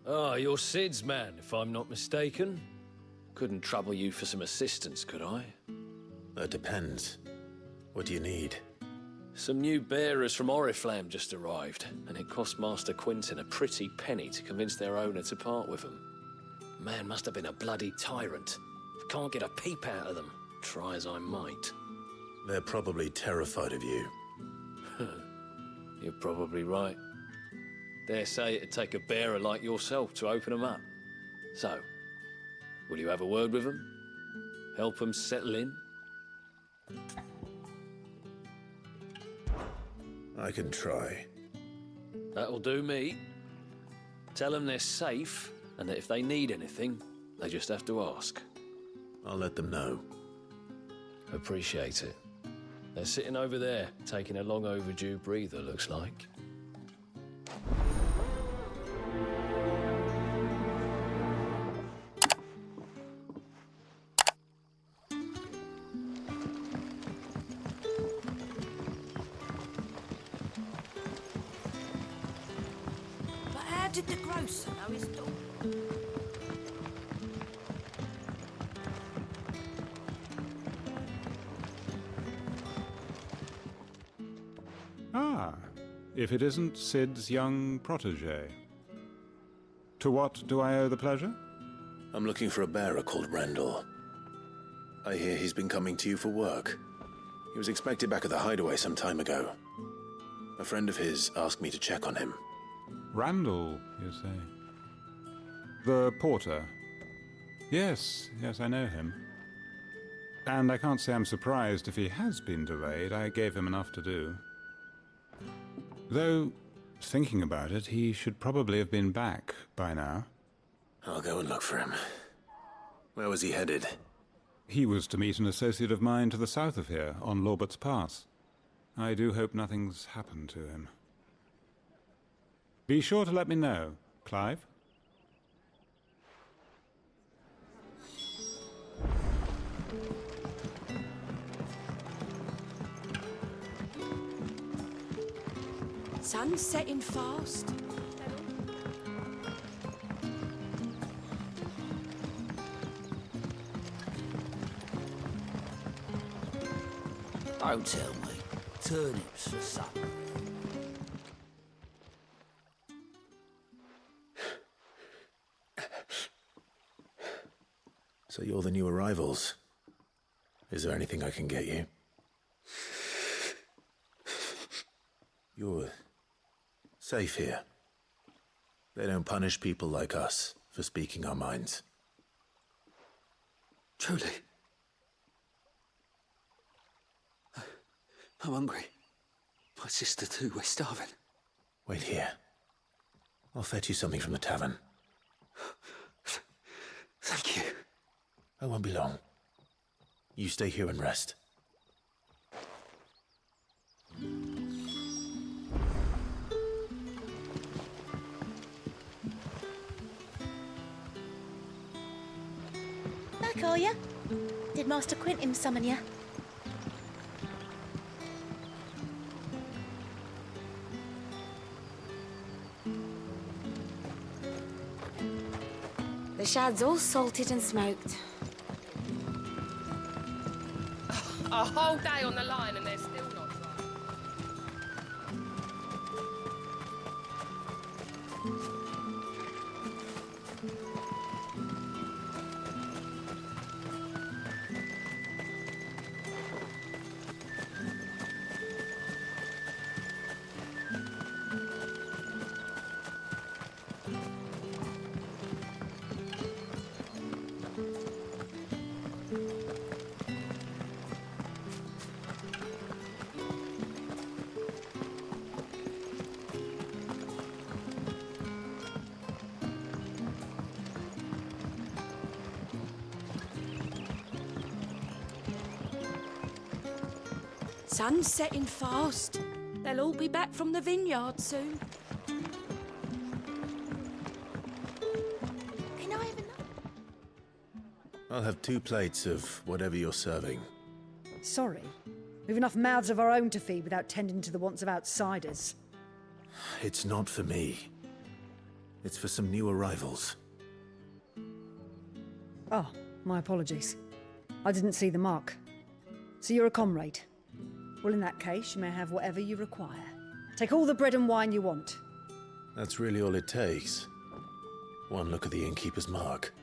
Ah, you're Sid's man, if I'm not mistaken. Couldn't trouble you for some assistance, could I? That depends. What do you need? Some new bearers from Oriflamme just arrived, and it cost Master Quinton a pretty penny to convince their owner to part with them. Man must have been a bloody tyrant. Can't get a peep out of them, try as I might. They're probably terrified of you. You're probably right. Dare say it'd take a bearer like yourself to open them up. So, will you have a word with them? Help them settle in? I can try. That'll do me. Tell them they're safe, and that if they need anything, they just have to ask. I'll let them know. Appreciate it. They're sitting over there, taking a long overdue breather, looks like. But how did the grocer know his dog? Ah, if it isn't Sid's young protege. To what do I owe the pleasure? I'm looking for a bearer called Randall. I hear he's been coming to you for work. He was expected back at the hideaway some time ago. A friend of his asked me to check on him. Randall, you say? The porter? Yes, I know him. And I can't say I'm surprised if he has been delayed. I gave him enough to do. Though, thinking about it, he should probably have been back by now. I'll go and look for him. Where was he headed? He was to meet an associate of mine to the south of here, on Lorbert's Pass. I do hope nothing's happened to him. Be sure to let me know, Clive. Sun's setting fast. Don't tell me. Turnips for supper. So you're the new arrivals. Is there anything I can get you? You're safe here. They don't punish people like us for speaking our minds. Truly. I'm hungry. My sister too, we're starving. Wait here. I'll fetch you something from the tavern. Thank you. I won't be long. You stay here and rest. Back, are ya? Did Master Quinton summon ya? The shad's all salted and smoked. A whole day on the line and they're still not dry. Sun's setting fast. They'll all be back from the vineyard soon. Can I have enough? I'll have 2 plates of whatever you're serving. Sorry. We've enough mouths of our own to feed without tending to the wants of outsiders. It's not for me. It's for some new arrivals. Oh, my apologies. I didn't see the mark. So you're a comrade? Well, in that case, you may have whatever you require. Take all the bread and wine you want. That's really all it takes. One look at the innkeeper's mark.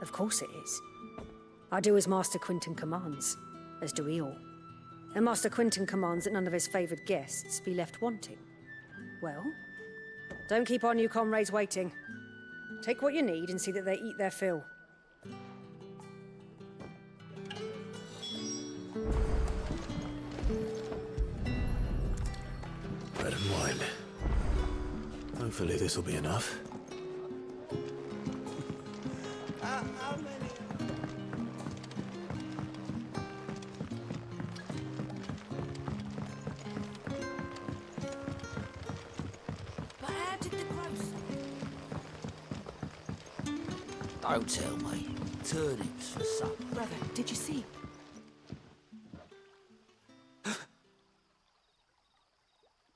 Of course it is. I do as Master Quinton commands, as do we all. And Master Quinton commands that none of his favoured guests be left wanting. Well, don't keep our new comrades waiting. Take what you need and see that they eat their fill. Bread and wine. Hopefully this will be enough. But how did the grocer... Don't tell me. Turnips for supper. Brother, did you see?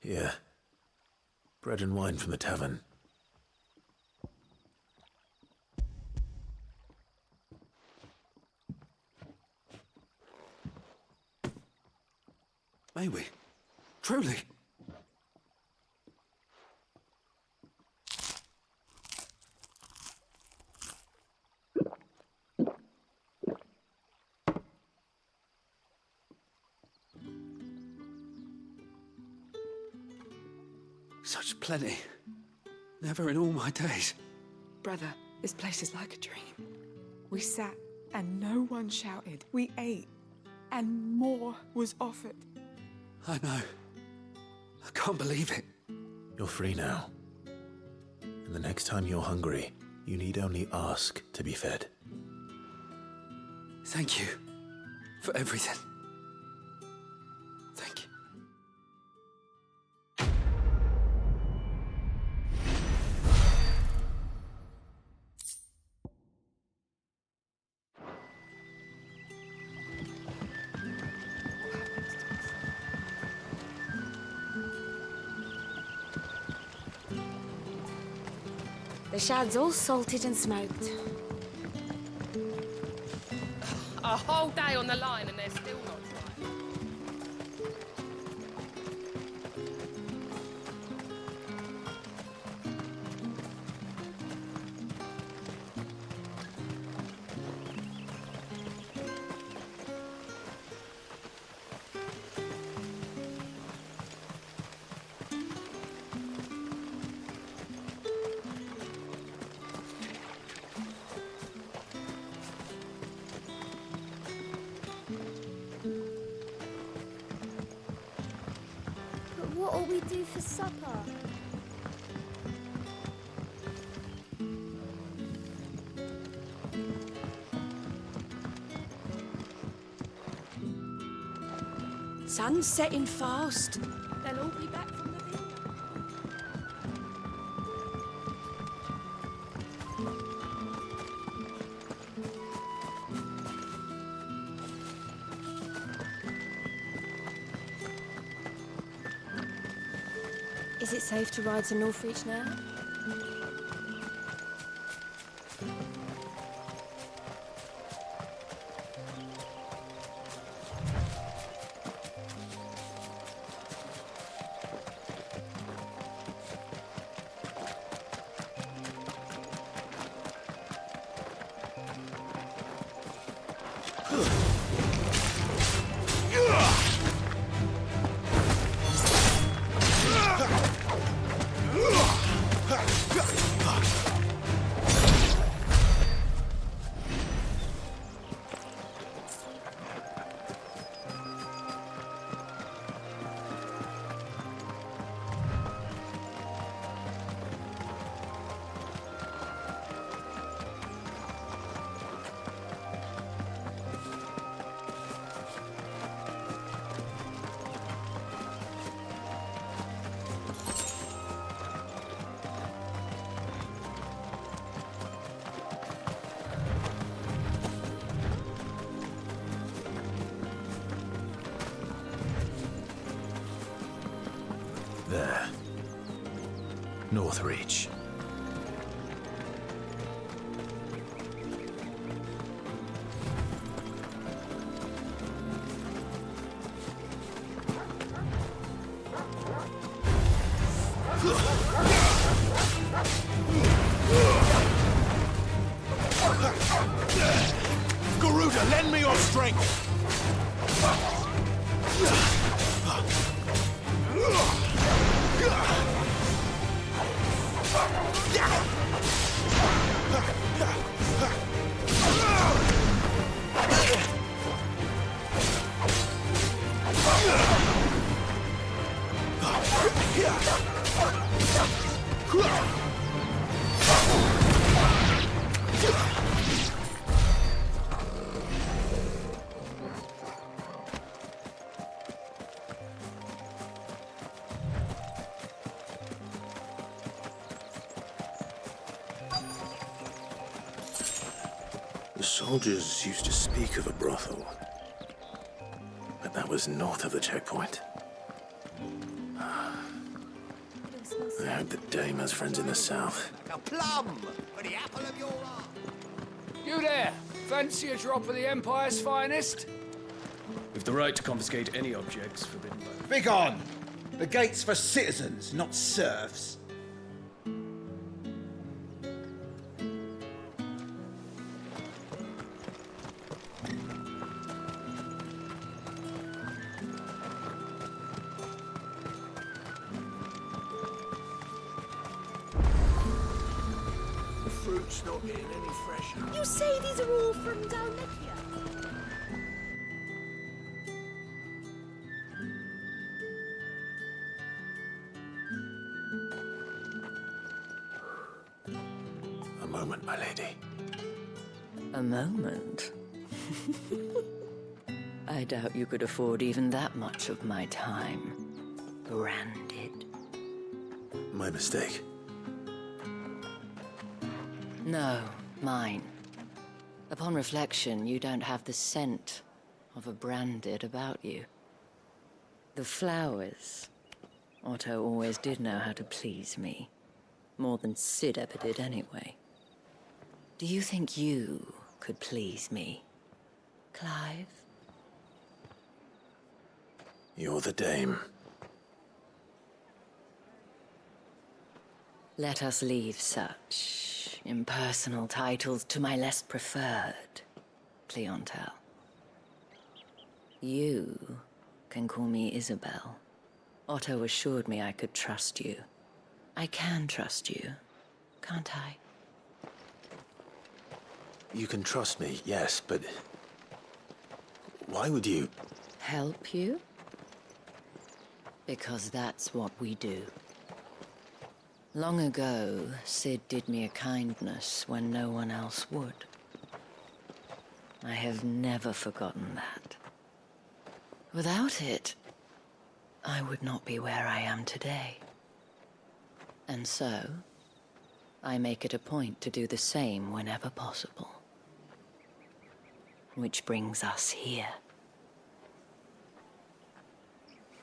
Yeah. Bread and wine from the tavern. May we? Truly? Such plenty. Never in all my days. Brother, this place is like a dream. We sat and no one shouted. We ate and more was offered. I know. I can't believe it. You're free now. And the next time you're hungry, you need only ask to be fed. Thank you for everything. Thank you. The shad's all salted and smoked. A whole day on the line and they're still not dry. But what'll we do for supper? Sun's setting fast. They'll all be back from the vineyard. Is it safe to ride to Northreach now? Northreach. Garuda, lend me your strength! The soldiers used to speak of a brothel, but that was north of the checkpoint. I hope the dame has friends in the south. Like a plum for the apple of your eye. You there! Fancy a drop of the Empire's finest? We've the right to confiscate any objects forbidden by... Begone! The gate's for citizens, not serfs. Fruit's not getting any fresher. You say these are all from down here? A moment, my lady. A moment? I doubt you could afford even that much of my time. Branded. My mistake. No, mine. Upon reflection, you don't have the scent of a branded about you. The flowers. Otto always did know how to please me. More than Sid ever did anyway. Do you think you could please me, Clive? You're the dame. Let us leave such impersonal titles to my less preferred clientele. You can call me Isabel. Otto assured me I could trust you. I can trust you, can't I? You can trust me, yes, but... why would you... Help you? Because that's what we do. Long ago, Sid did me a kindness when no one else would. I have never forgotten that. Without it, I would not be where I am today. And so, I make it a point to do the same whenever possible. Which brings us here.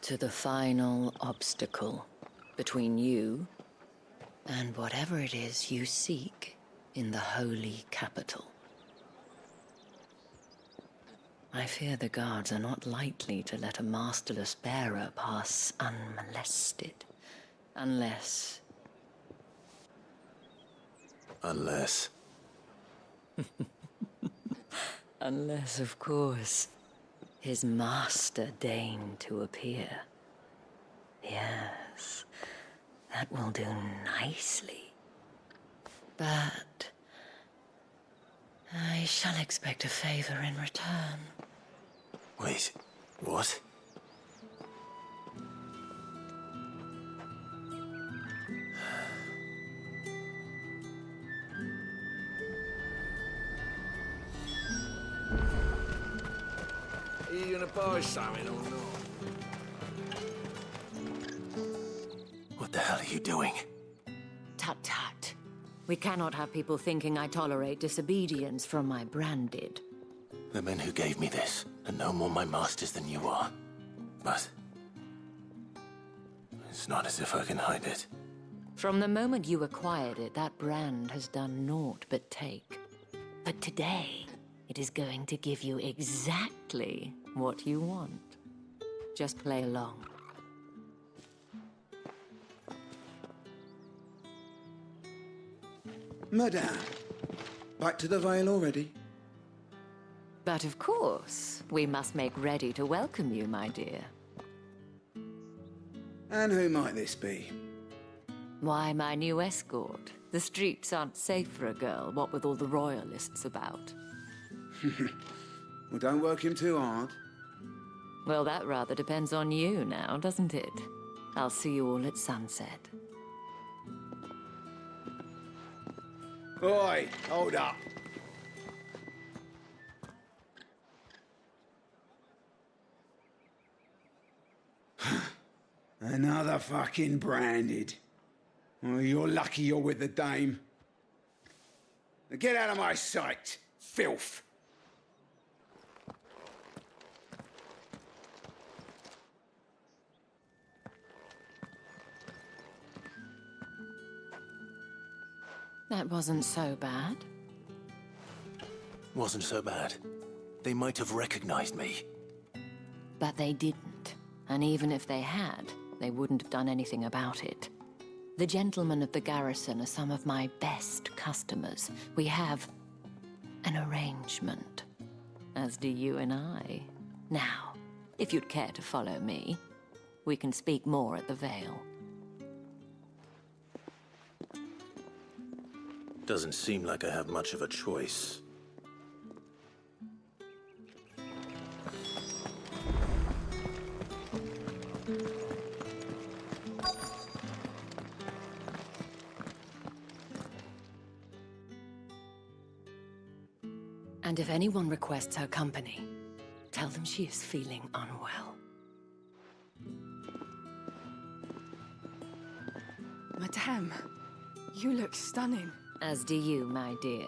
To the final obstacle between you and whatever it is you seek in the holy capital. I fear the guards are not likely to let a masterless bearer pass unmolested, unless... Unless... Unless, of course, his master deigned to appear. Yes, that will do nicely. But I shall expect a favor in return. Wait, what? Are you gonna buy something or not? What the hell are you doing? Tut tut. We cannot have people thinking I tolerate disobedience from my branded. The men who gave me this are no more my masters than you are. But... it's not as if I can hide it. From the moment you acquired it, that brand has done naught but take. But today, it is going to give you exactly what you want. Just play along. Madame, back to the Vale already? But of course, we must make ready to welcome you, my dear. And who might this be? Why, my new escort. The streets aren't safe for a girl, what with all the royalists about. Well, don't work him too hard. Well, that rather depends on you now, doesn't it? I'll see you all at sunset. Oi, hold up. Another fucking branded. Well, you're lucky you're with the dame. Now get out of my sight, filth. That wasn't so bad. Wasn't so bad. They might have recognized me. But they didn't. And even if they had, they wouldn't have done anything about it. The gentlemen of the garrison are some of my best customers. We have an arrangement, as do you and I. Now, if you'd care to follow me, we can speak more at the Vale. Doesn't seem like I have much of a choice. And if anyone requests her company, tell them she is feeling unwell. Madame, you look stunning. As do you, my dear.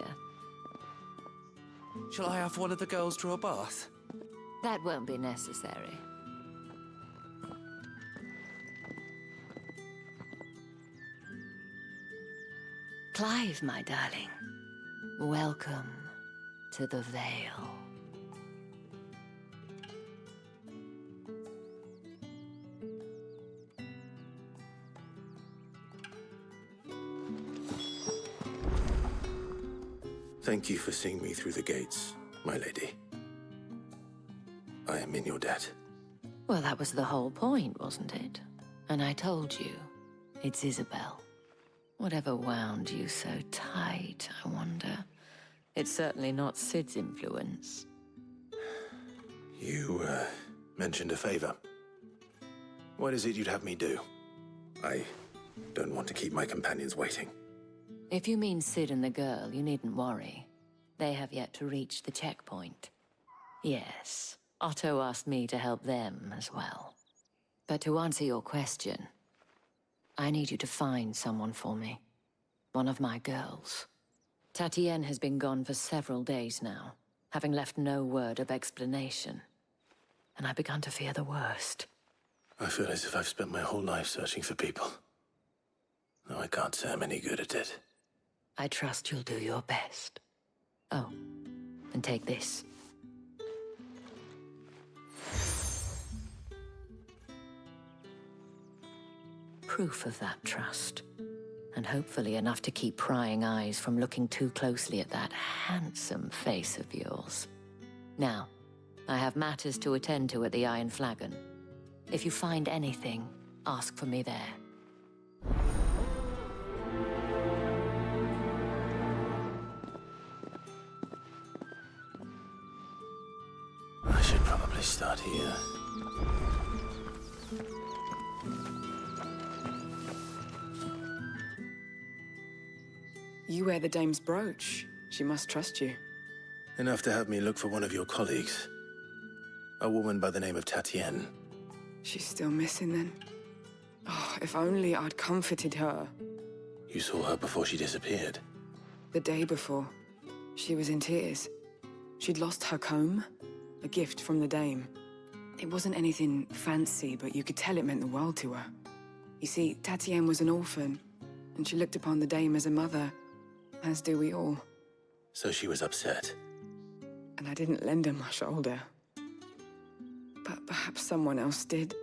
Shall I have one of the girls draw a bath? That won't be necessary. Clive, my darling. Welcome to the Vale. Thank you for seeing me through the gates, my lady. I am in your debt. Well, that was the whole point, wasn't it? And I told you, it's Isabel. Whatever wound you so tight, I wonder. It's certainly not Sid's influence. You, mentioned a favor. What is it you'd have me do? I don't want to keep my companions waiting. If you mean Sid and the girl, you needn't worry. They have yet to reach the checkpoint. Yes, Otto asked me to help them as well. But to answer your question, I need you to find someone for me. One of my girls. Tatienne has been gone for several days now, having left no word of explanation. And I've begun to fear the worst. I feel as if I've spent my whole life searching for people. Though I can't say I'm any good at it. I trust you'll do your best. Oh, and take this. Proof of that trust. And hopefully enough to keep prying eyes from looking too closely at that handsome face of yours. Now, I have matters to attend to at the Iron Flagon. If you find anything, ask for me there. I should probably start here. You wear the dame's brooch. She must trust you. Enough to have me look for one of your colleagues. A woman by the name of Tatienne. She's still missing then? Oh, if only I'd comforted her. You saw her before she disappeared. The day before. She was in tears. She'd lost her comb, a gift from the dame. It wasn't anything fancy, but you could tell it meant the world to her. You see, Tatienne was an orphan, and she looked upon the dame as a mother, as do we all. So she was upset. And I didn't lend her my shoulder. But perhaps someone else did.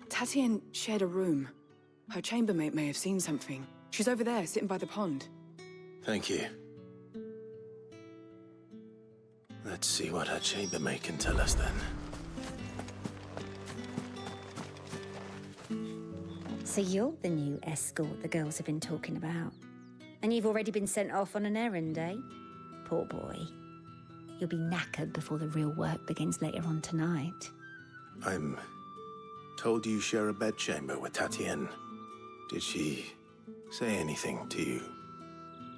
Tatienne shared a room. Her chambermaid may have seen something. She's over there, sitting by the pond. Thank you. Let's see what her chambermaid can tell us then. So you're the new escort the girls have been talking about. And you've already been sent off on an errand, eh? Poor boy. You'll be knackered before the real work begins later on tonight. I'm told you share a bedchamber with Tatienne. Did she say anything to you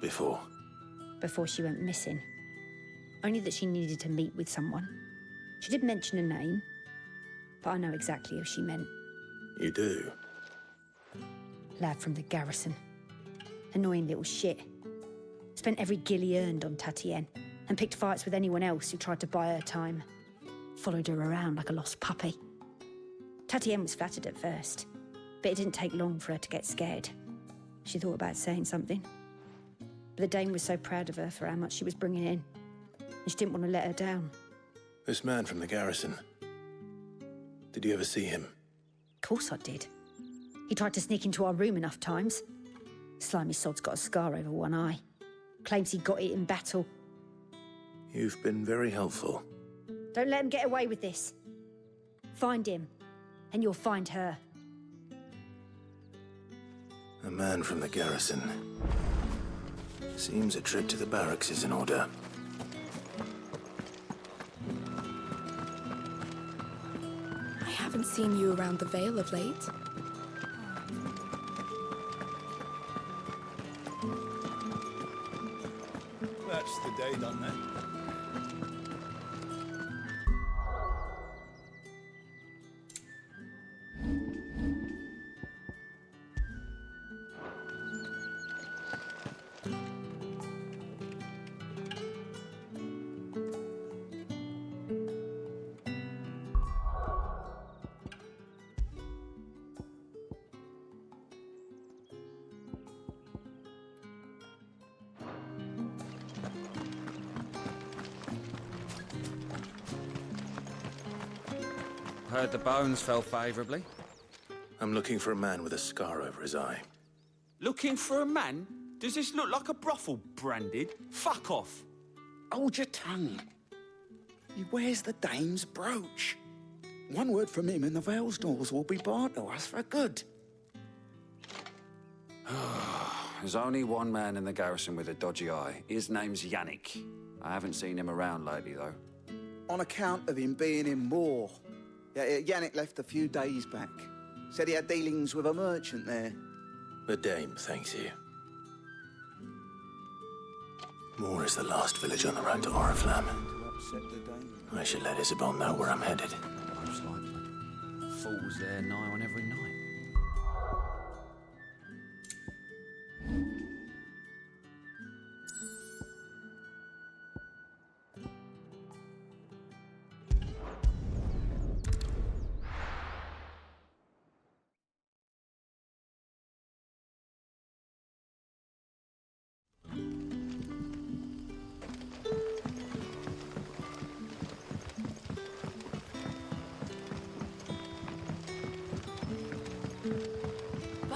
before? Before she went missing. Only that she needed to meet with someone. She did mention a name, but I know exactly who she meant. You do? Lad from the garrison. Annoying little shit. Spent every guil he earned on Tatienne, and picked fights with anyone else who tried to buy her time. Followed her around like a lost puppy. Tatienne was flattered at first, but it didn't take long for her to get scared. She thought about saying something. But the dame was so proud of her for how much she was bringing in, and she didn't want to let her down. This man from the garrison. Did you ever see him? Of course I did. He tried to sneak into our room enough times. Slimy sod's got a scar over one eye. Claims he got it in battle. You've been very helpful. Don't let him get away with this. Find him, and you'll find her. A man from the garrison. Seems a trip to the barracks is in order. I haven't seen you around the Vale of late. That's the day done then. Heard the bones fell favourably. I'm looking for a man with a scar over his eye. Looking for a man? Does this look like a brothel, Branded? Fuck off. Hold your tongue. He wears the dame's brooch. One word from him and the Vale's doors will be barred to us for good. There's only one man in the garrison with a dodgy eye. His name's Yannick. I haven't seen him around lately, though. On account of him being in war. Yannick left a few days back. Said he had dealings with a merchant there. The dame thanks you. Moor is the last village on the road to Oriflamme. I should let Isabel know where I'm headed. Most likely. Falls there nigh on every night.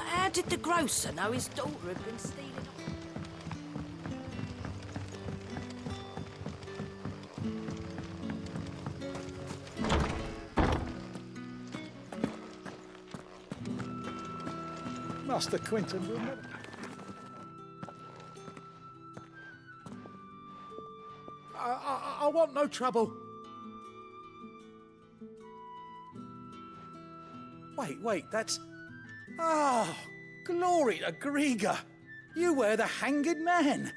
How did the grocer know his daughter had been stealing? Master Quinton will never... I want no trouble. Wait, that's... Oh, glory to Grieger. You were the hanged man.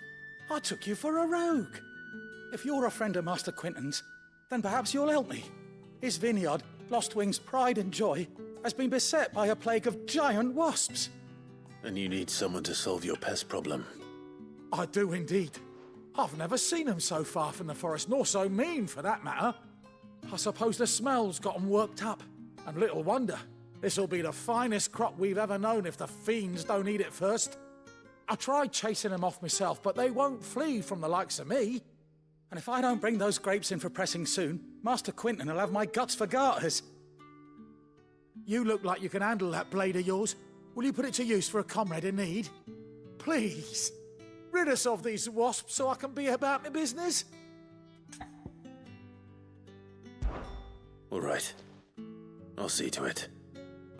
I took you for a rogue. If you're a friend of Master Quinton's, then perhaps you'll help me. His vineyard, Lostwing's pride and joy, has been beset by a plague of giant wasps. And you need someone to solve your pest problem. I do indeed. I've never seen them so far from the forest, nor so mean, for that matter. I suppose the smell's got them worked up, and little wonder. This'll be the finest crop we've ever known if the fiends don't eat it first. I tried chasing them off myself, but they won't flee from the likes of me. And if I don't bring those grapes in for pressing soon, Master Quinton will have my guts for garters. You look like you can handle that blade of yours. Will you put it to use for a comrade in need? Please, rid us of these wasps so I can be about my business. All right. I'll see to it.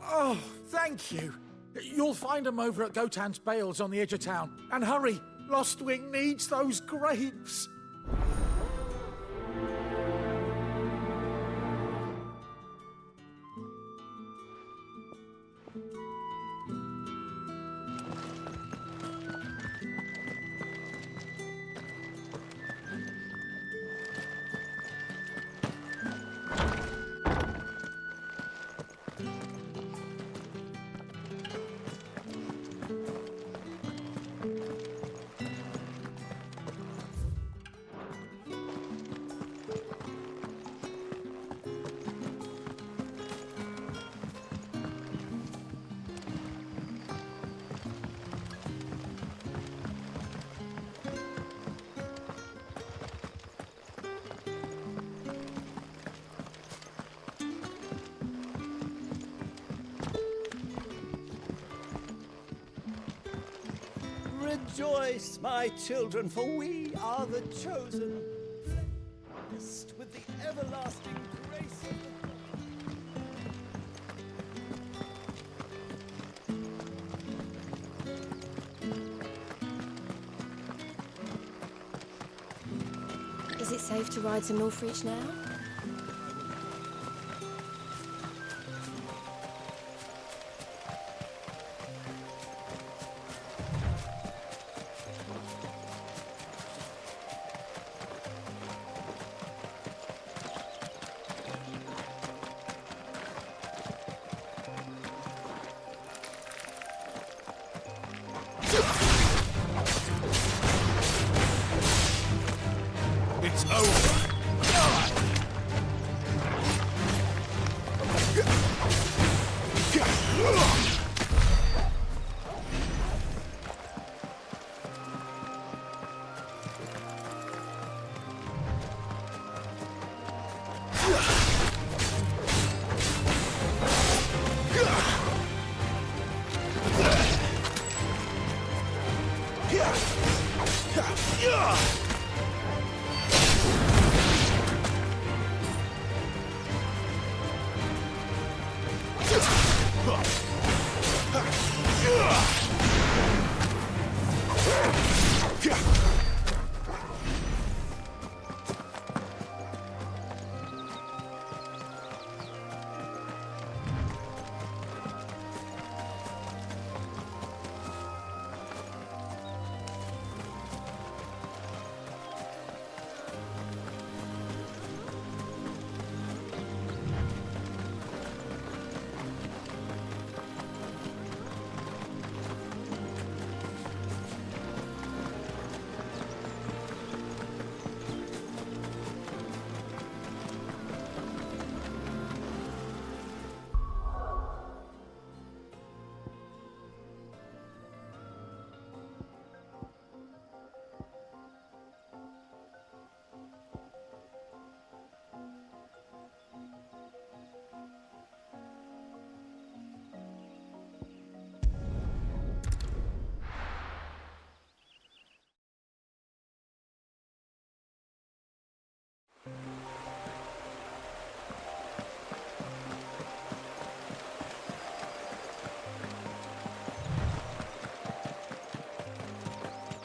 Oh, thank you. You'll find them over at Gotan's Bales on the edge of town. And hurry, Lostwing needs those grapes. Rejoice, my children, for we are the chosen, blessed with the everlasting grace of the Is it safe to ride to Northreach now? It's over!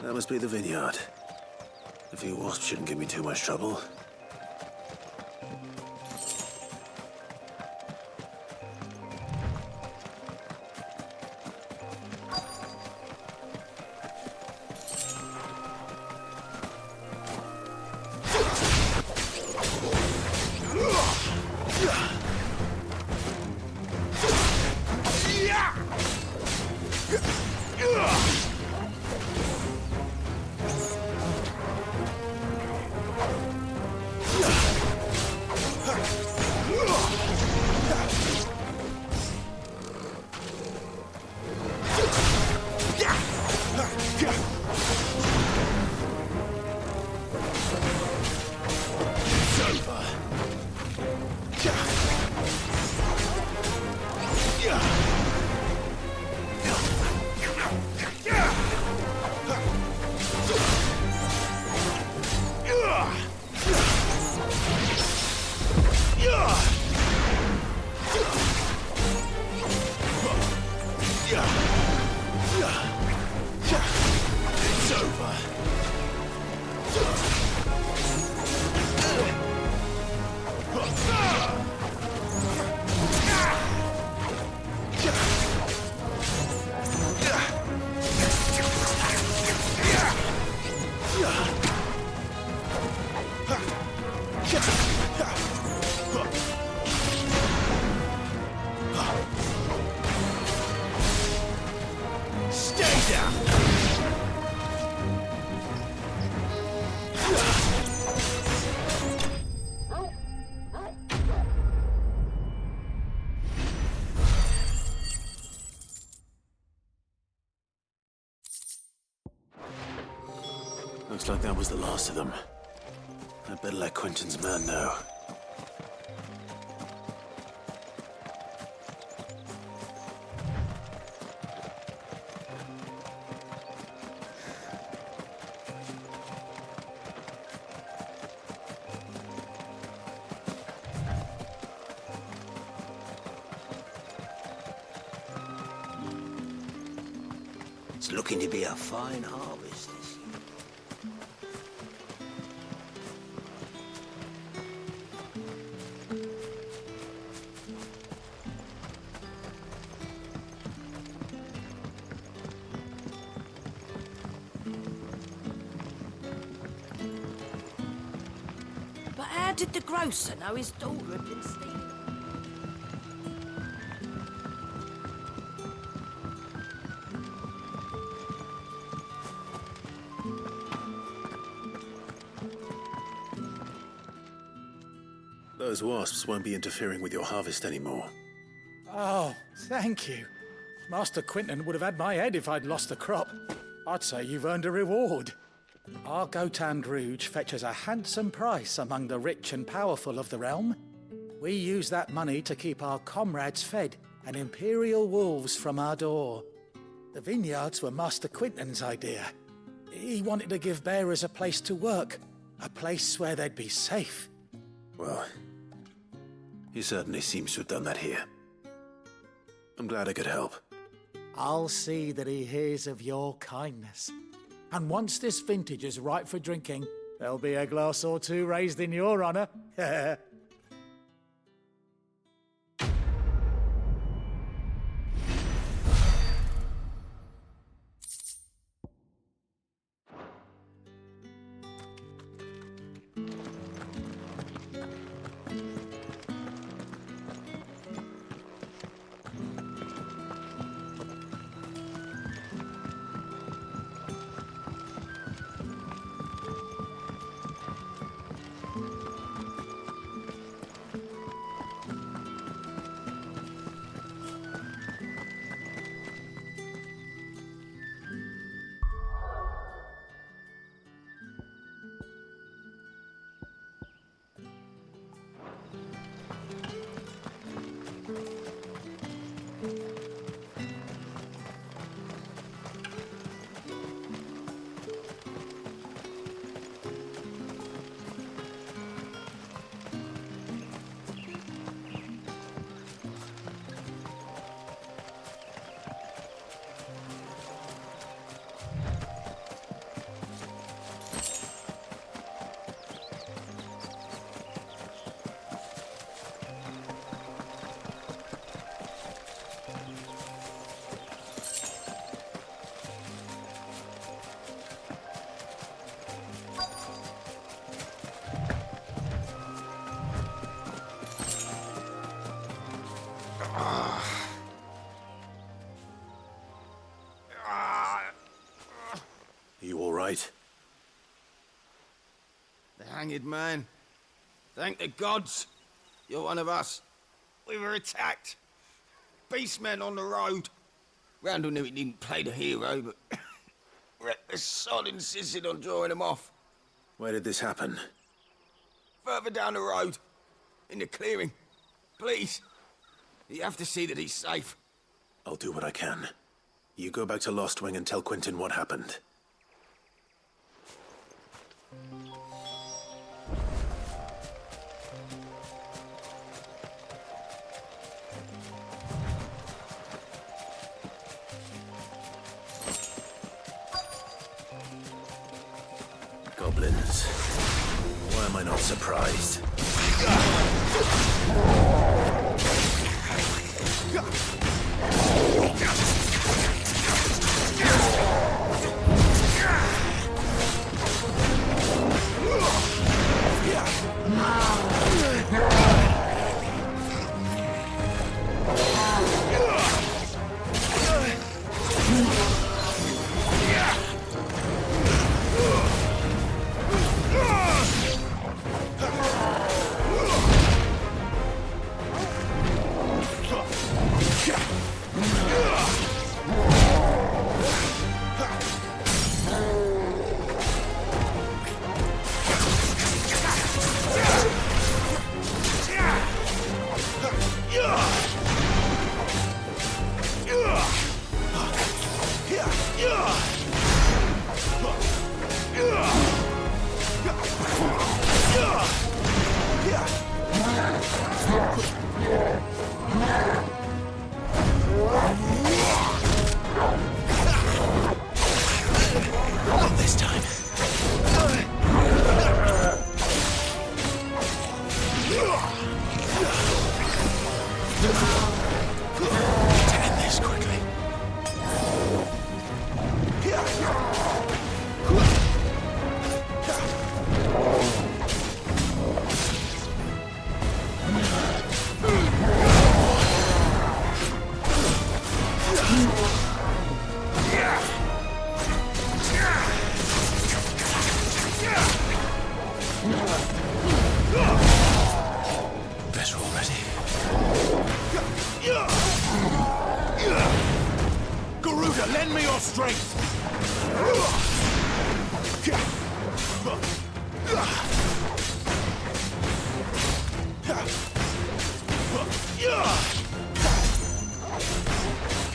That must be the vineyard. A few wasps shouldn't give me too much trouble. Looks like that was the last of them. I'd better let Quentin's man know. It's looking to be a fine harvest this year. But how did the grocer know his daughter had been stealing? Those wasps won't be interfering with your harvest anymore. Oh, thank you. Master Quentin would have had my head if I'd lost the crop. I'd say you've earned a reward. Our Gotand Rouge fetches a handsome price among the rich and powerful of the realm. We use that money to keep our comrades fed and imperial wolves from our door. The vineyards were Master Quentin's idea. He wanted to give bearers a place to work, a place where they'd be safe. Well, he certainly seems to have done that here. I'm glad I could help. I'll see that he hears of your kindness. And once this vintage is ripe for drinking, there'll be a glass or two raised in your honor. You all right? The hanged man. Thank the gods. You're one of us. We were attacked. Beastmen on the road. Randall knew he didn't play the hero, but the sod insisted on drawing him off. Where did this happen? Further down the road. In the clearing. Please. You have to see that he's safe. I'll do what I can. You go back to Lost Wing and tell Quentin what happened. Goblins. Why am I not surprised?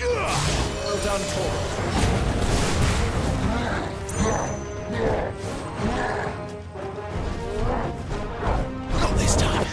Well done, Paul. Not this time.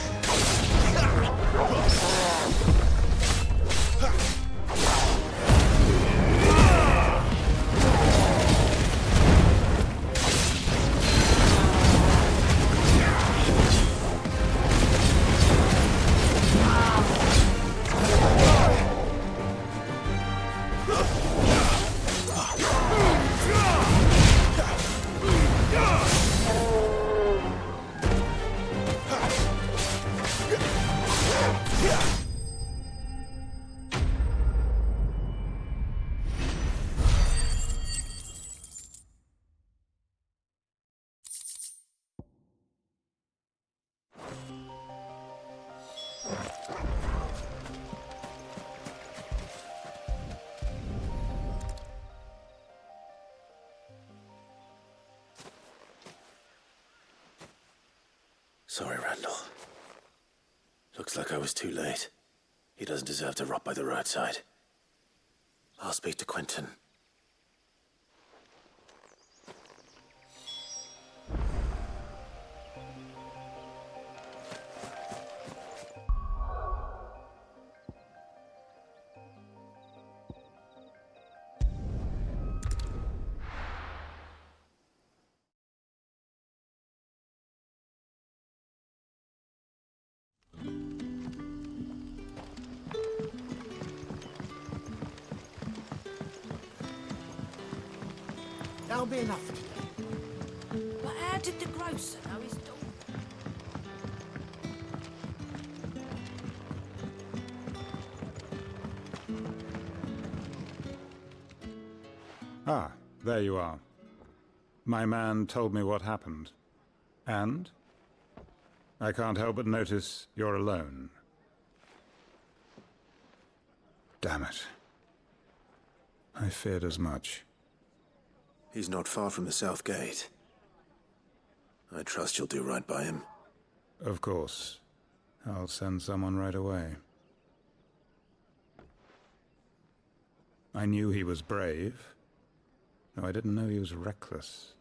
Sorry, Randall. Looks like I was too late. He doesn't deserve to rot by the roadside. I'll speak to Quentin. That'll be enough for today. But how did the grocer know his dog? Ah, there you are. My man told me what happened. And? I can't help but notice you're alone. Damn it. I feared as much. He's not far from the South Gate. I trust you'll do right by him. Of course. I'll send someone right away. I knew he was brave, though I didn't know he was reckless.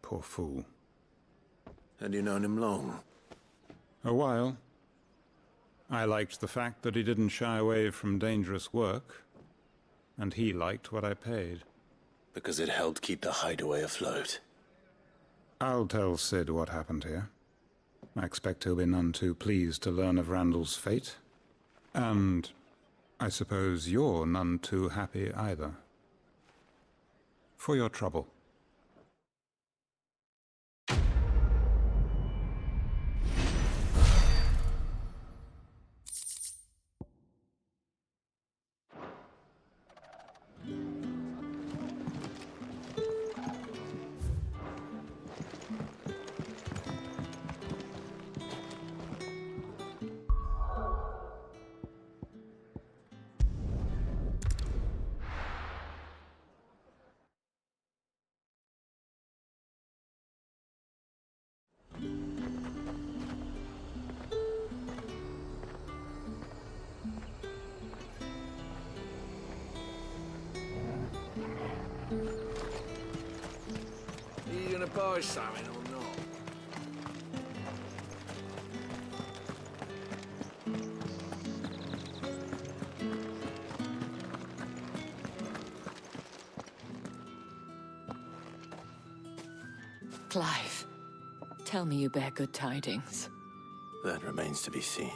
Poor fool. And you known him long? A while. I liked the fact that he didn't shy away from dangerous work, and he liked what I paid. Because it helped keep the hideaway afloat. I'll tell Sid what happened here. I expect he'll be none too pleased to learn of Randall's fate. And I suppose you're none too happy either. For your trouble. Are you gonna buy something or not? Clive, tell me you bear good tidings. That remains to be seen.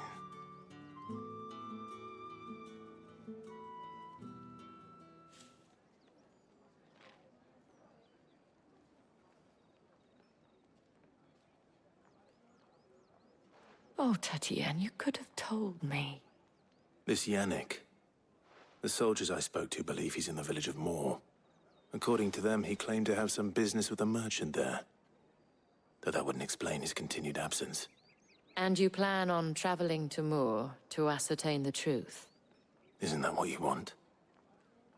Oh, Tatienne, you could have told me. This Yannick. The soldiers I spoke to believe he's in the village of Moor. According to them, he claimed to have some business with a merchant there. Though that wouldn't explain his continued absence. And you plan on traveling to Moor to ascertain the truth? Isn't that what you want?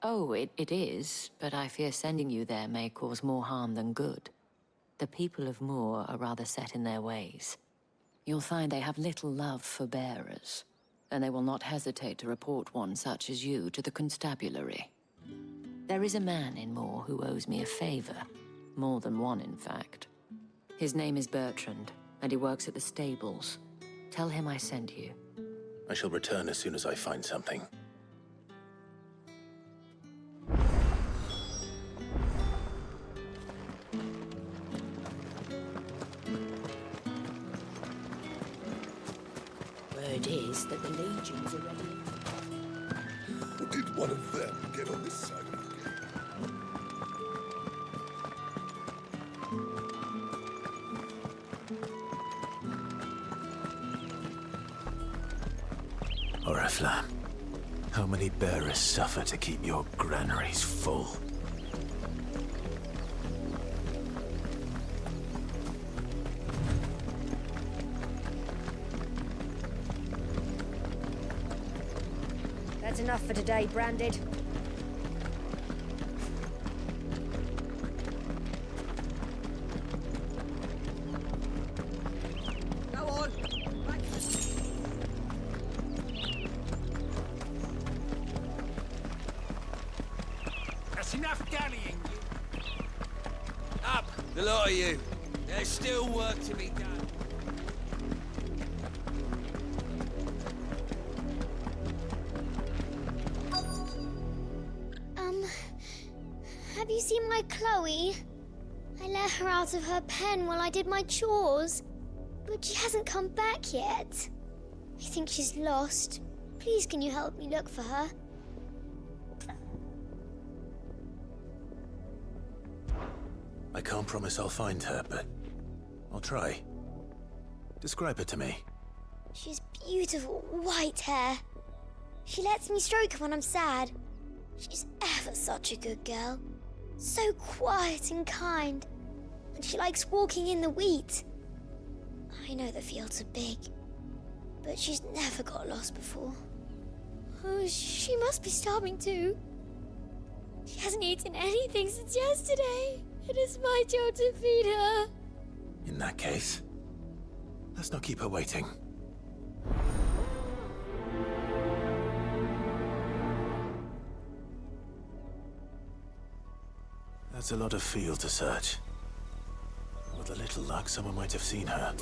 Oh, it is, but I fear sending you there may cause more harm than good. The people of Moor are rather set in their ways. You'll find they have little love for bearers, and they will not hesitate to report one such as you to the constabulary. There is a man in Moor who owes me a favor. More than one, in fact. His name is Bertrand, and he works at the stables. Tell him I sent you. I shall return as soon as I find something. Word is that the legions are ready. Did one of them get on this side of the gate? Oriflamme, how many bearers suffer to keep your granaries full? That's enough for today, Branded. Go on. That's enough dallying. Up, the lot of you. There's still work to be done. Have you seen my Chloe? I let her out of her pen while I did my chores, but she hasn't come back yet. I think she's lost. Please, can you help me look for her? I can't promise I'll find her, but I'll try. Describe her to me. She has beautiful white hair. She lets me stroke her when I'm sad. She's ever such a good girl. So quiet and kind. And she likes walking in the wheat. I know the fields are big, but she's never got lost before. Oh, she must be starving too. She hasn't eaten anything since yesterday. It is my job to feed her. In that case, let's not keep her waiting. That's a lot of field to search. With a little luck, someone might have seen her.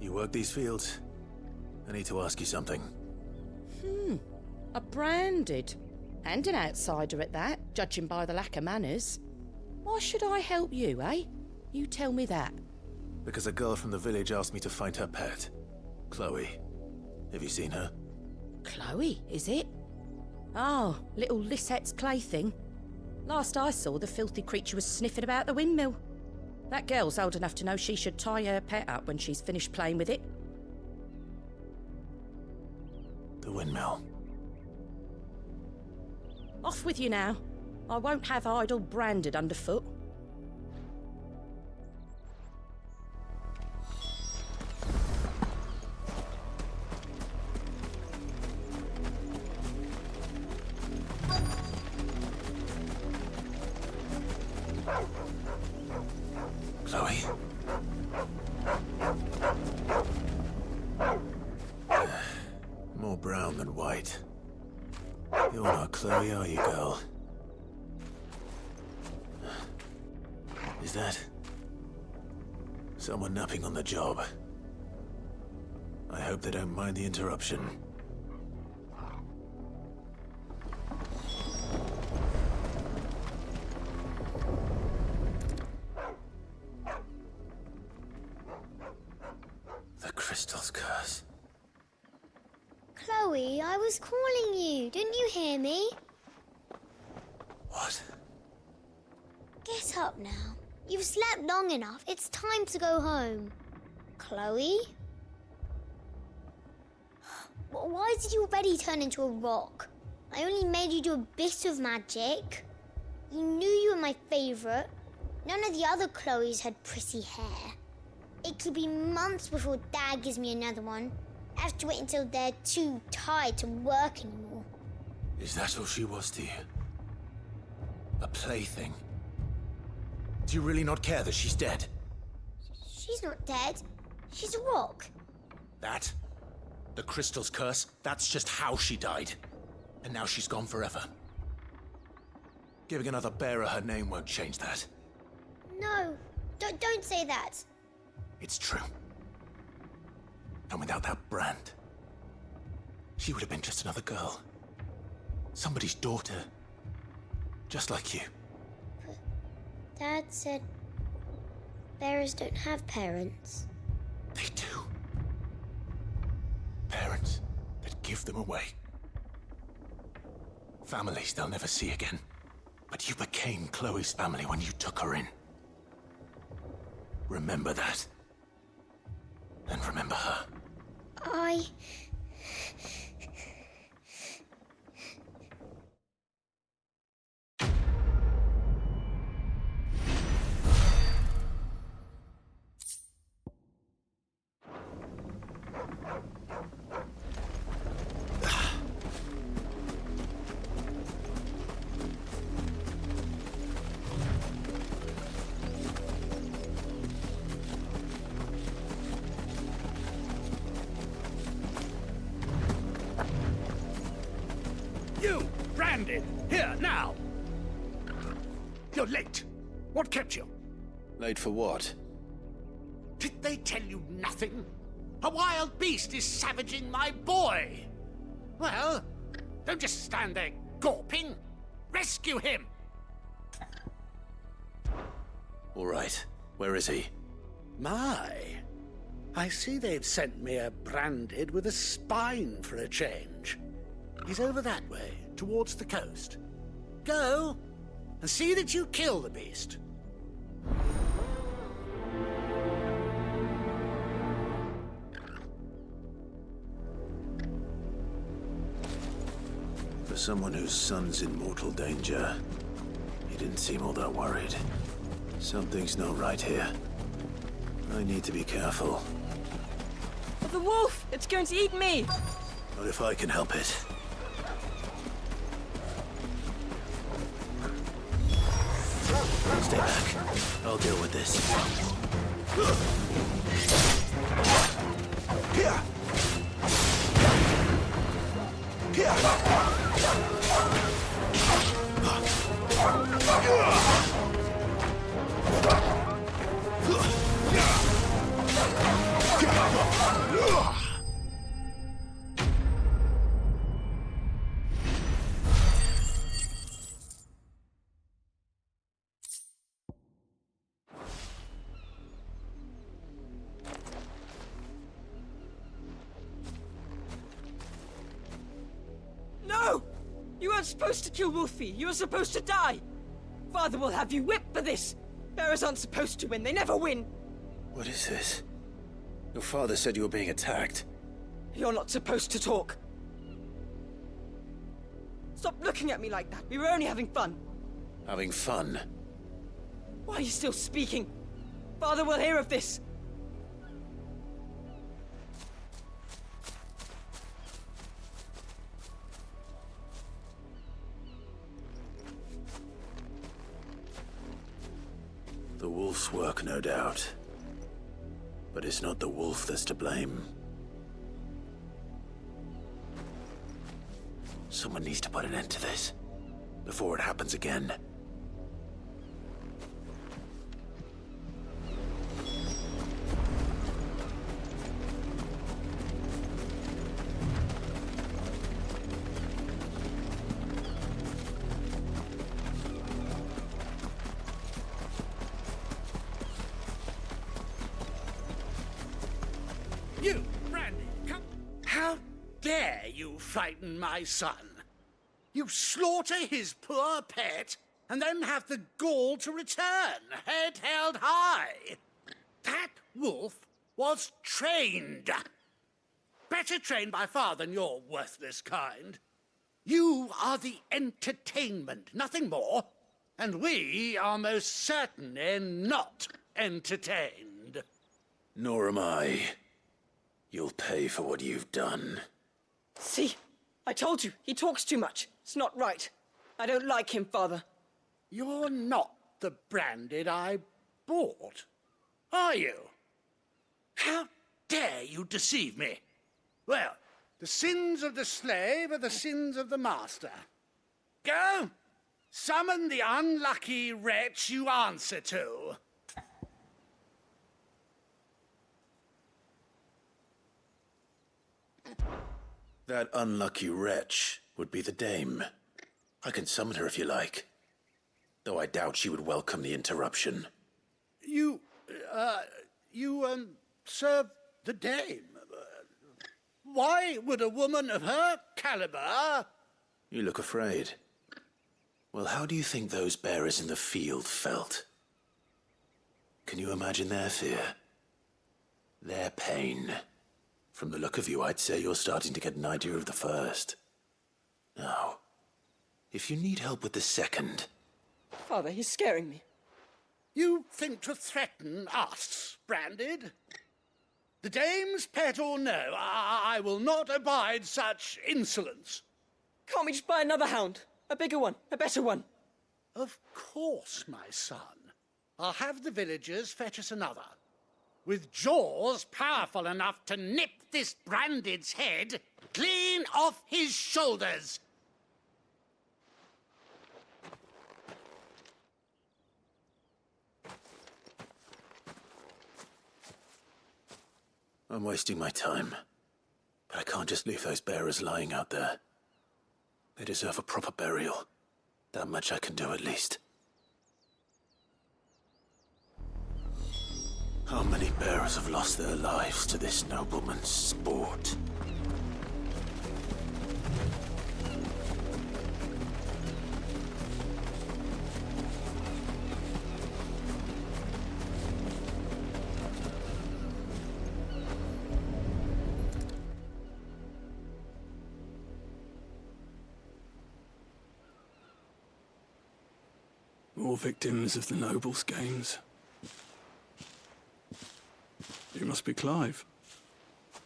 You work these fields? I need to ask you something. A Branded. And an outsider at that, judging by the lack of manners. Why should I help you, eh? You tell me that. Because a girl from the village asked me to find her pet, Chloe. Have you seen her? Chloe, is it? Oh, little Lisette's plaything. Last I saw, the filthy creature was sniffing about the windmill. That girl's old enough to know she should tie her pet up when she's finished playing with it. The windmill. Off with you now. I won't have idle Branded underfoot. Chloe? More brown than white. You're not Chloe, are you, girl? Is that someone napping on the job? I hope they don't mind the interruption. The crystal's curse. Chloe, I was calling you. Didn't you hear me? What? Get up now. You've slept long enough. It's time to go home. Chloe? Why did you already turn into a rock? I only made you do a bit of magic. You knew you were my favourite. None of the other Chloes had pretty hair. It could be months before Dad gives me another one. I have to wait until they're too tired to work anymore. Is that all she was to you? A plaything? Do you really not care that she's dead? She's not dead. She's a rock. That? The crystal's curse? That's just how she died. And now she's gone forever. Giving another bearer her name won't change that. No, don't say that. It's true. And without that brand, she would have been just another girl. Somebody's daughter. Just like you. But Dad said bearers don't have parents. They do. Parents that give them away. Families they'll never see again. But you became Chloe's family when you took her in. Remember that. And remember her. You, branded, here, now! You're late. What kept you? Late for what? Did they tell you nothing? A wild beast is savaging my boy! Well, don't just stand there gawping. Rescue him! All right. Where is he? My. I see they've sent me a branded with a spine for a change. He's over that way, towards the coast. Go, and see that you kill the beast. For someone whose son's in mortal danger, he didn't seem all that worried. Something's not right here. I need to be careful. The wolf! It's going to eat me! Not if I can help it. Stay back. I'll deal with this. Here! No! You weren't supposed to kill Wolfie. You were supposed to die. Father will have you whipped for this. Bearers aren't supposed to win. They never win. What is this? Your father said you were being attacked. You're not supposed to talk. Stop looking at me like that. We were only having fun. Having fun? Why are you still speaking? Father will hear of this. The wolf's work, no doubt. But it's not the wolf that's to blame. Someone needs to put an end to this, before it happens again. You, Randy, come. How dare you frighten my son? You slaughter his poor pet, and then have the gall to return, head held high. That wolf was trained. Better trained by far than your worthless kind. You are the entertainment, nothing more. And we are most certainly not entertained. Nor am I. You'll pay for what you've done. See? I told you, he talks too much. It's not right. I don't like him, Father. You're not the Branded I bought, are you? How dare you deceive me? Well, the sins of the slave are the sins of the master. Go, summon the unlucky wretch you answer to. That unlucky wretch would be the dame. I can summon her if you like. Though I doubt she would welcome the interruption. You serve the dame. Why would a woman of her caliber... You look afraid. Well, how do you think those bearers in the field felt? Can you imagine their fear? Their pain? From the look of you, I'd say you're starting to get an idea of the first. Now, if you need help with the second... Father, he's scaring me. You think to threaten us, Branded? The dame's pet or no, I will not abide such insolence. Can't we just buy another hound? A bigger one, a better one. Of course, my son. I'll have the villagers fetch us another. With jaws powerful enough to nip this Branded's head clean off his shoulders. I'm wasting my time. But I can't just leave those bearers lying out there. They deserve a proper burial. That much I can do at least. How many bearers have lost their lives to this nobleman's sport? More victims of the nobles' games. You must be Clive.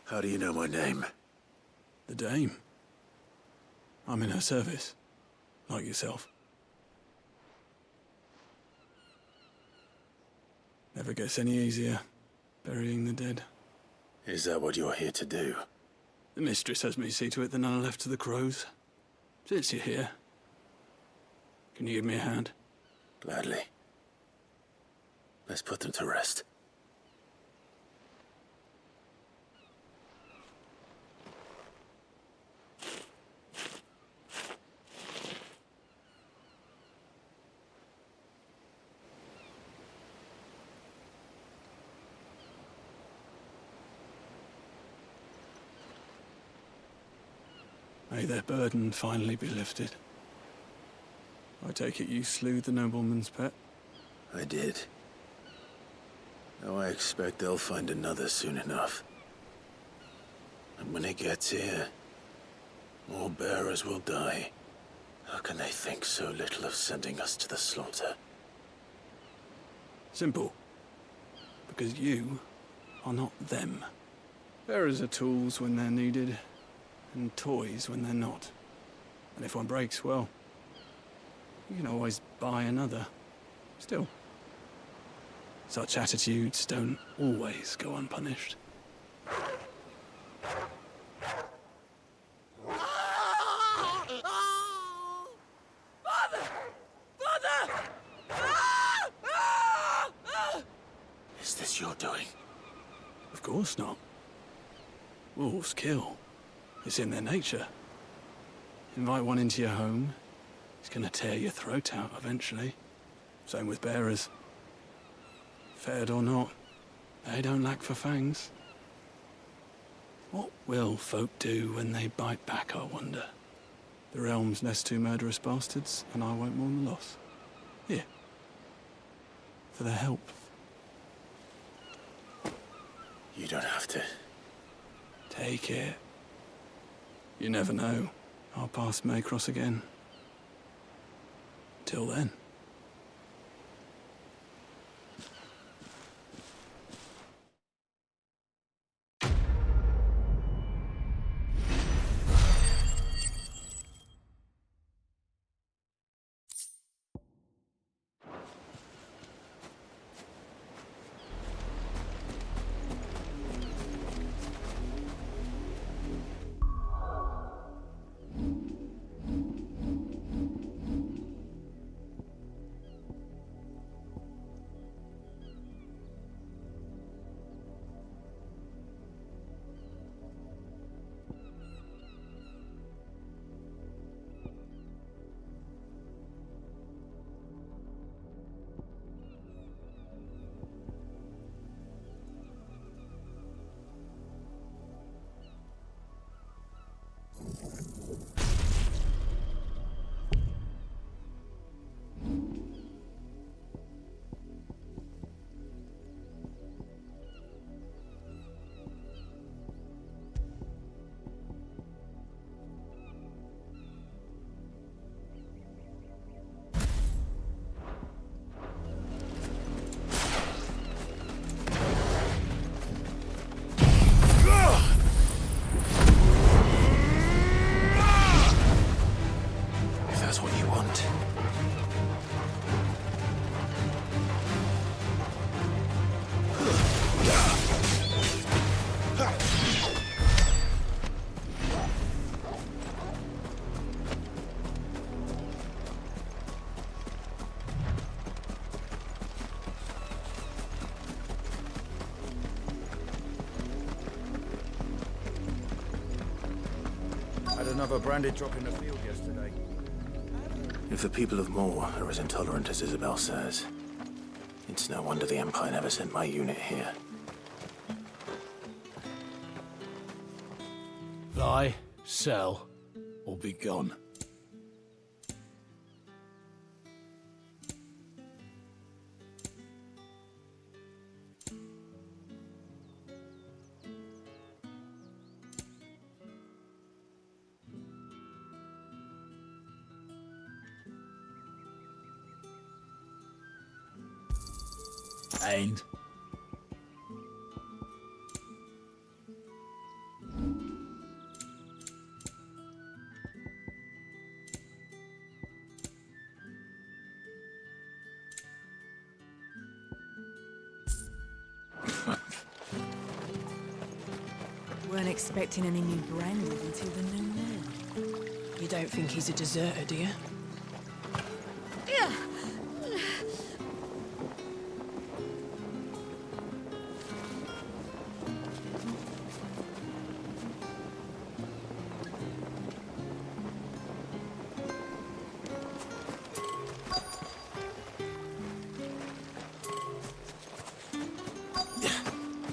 How do you know my name? The Dame. I'm in her service, like yourself. Never gets any easier, burying the dead. Is that what you're here to do? The mistress has me see to it that none are left to the crows. Since you're here, can you give me a hand? Gladly. Let's put them to rest. May their burden finally be lifted. I take it you slew the nobleman's pet? I did. Now I expect they'll find another soon enough. And when it gets here, more bearers will die. How can they think so little of sending us to the slaughter? Simple. Because you are not them. Bearers are tools when they're needed, and toys when they're not. And if one breaks, well, you can always buy another. Still, such attitudes don't always go unpunished. Father! Father! Is this your doing? Of course not. Wolves kill. It's in their nature. Invite one into your home, he's gonna tear your throat out eventually. Same with bearers. Fed or not, they don't lack for fangs. What will folk do when they bite back, I wonder? The realm's nest two murderous bastards, and I won't mourn the loss. Here. For their help. You don't have to. Take it. You never know. Our paths may cross again. Till then. another branded drop in the field yesterday. If the people of Moor are as intolerant as Isabel says, it's no wonder the Empire never sent my unit here. Buy, sell, or be gone. And Weren't expecting any new branding until the new moon. You don't think he's a deserter, do you?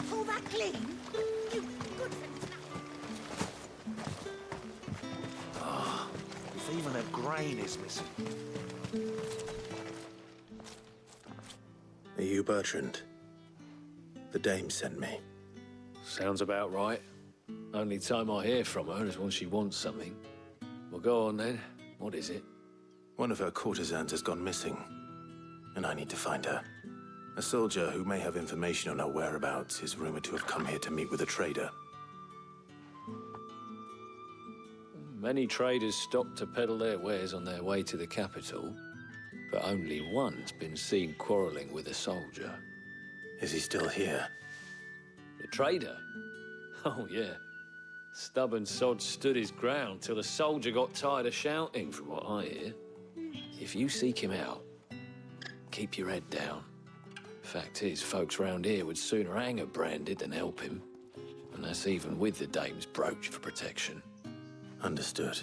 Pull that clean. You good for If even a grain is missing. Are you Bertrand? The dame sent me. Sounds about right. Only time I hear from her is when she wants something. Well, go on then. What is it? One of her courtesans has gone missing, and I need to find her. A soldier who may have information on her whereabouts is rumored to have come here to meet with a trader. Many traders stop to peddle their wares on their way to the capital, but only one's been seen quarrelling with a soldier. Is he still here? The trader? Oh, yeah. Stubborn sod stood his ground till the soldier got tired of shouting, from what I hear. If you seek him out, keep your head down. Fact is, folks round here would sooner hang a branded than help him. And that's even with the dame's brooch for protection. Understood.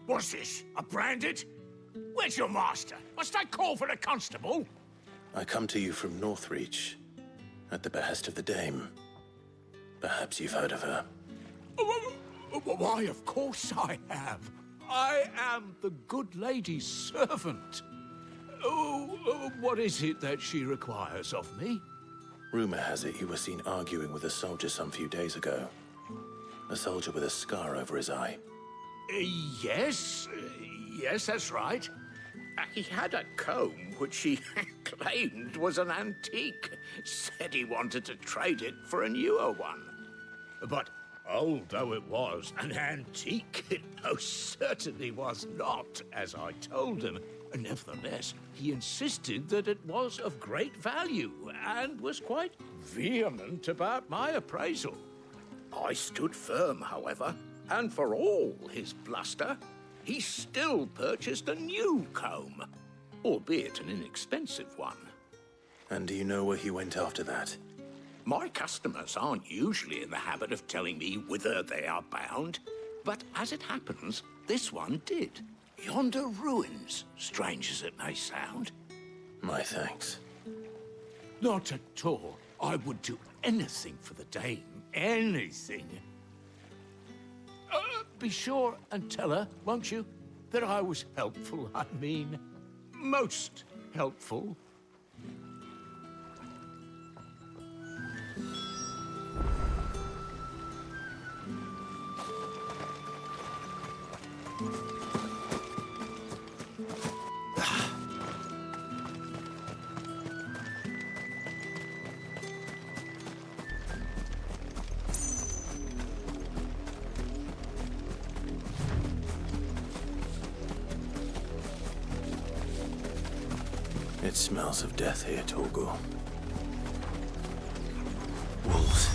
What's this? A branded? Where's your master? Must I call for the constable? I come to you from Northreach, at the behest of the dame. Perhaps you've heard of her. Why, of course I have. I am the good lady's servant. What is it that she requires of me? Rumor has it you were seen arguing with a soldier some few days ago. A soldier with a scar over his eye. Yes, that's right. He had a comb which he claimed was an antique. Said he wanted to trade it for a newer one. But old though it was, an antique it most certainly was not, as I told him. Nevertheless, he insisted that it was of great value and was quite vehement about my appraisal. I stood firm, however, and for all his bluster, he still purchased a new comb, albeit an inexpensive one. And do you know where he went after that? My customers aren't usually in the habit of telling me whither they are bound, but as it happens, this one did. Yonder ruins, strange as it may sound. My thanks. Not at all. I would do anything for the dame. Anything. Be sure and tell her, won't you, that I was helpful. I mean, most helpful. It smells of death here, Torgor. Wolves.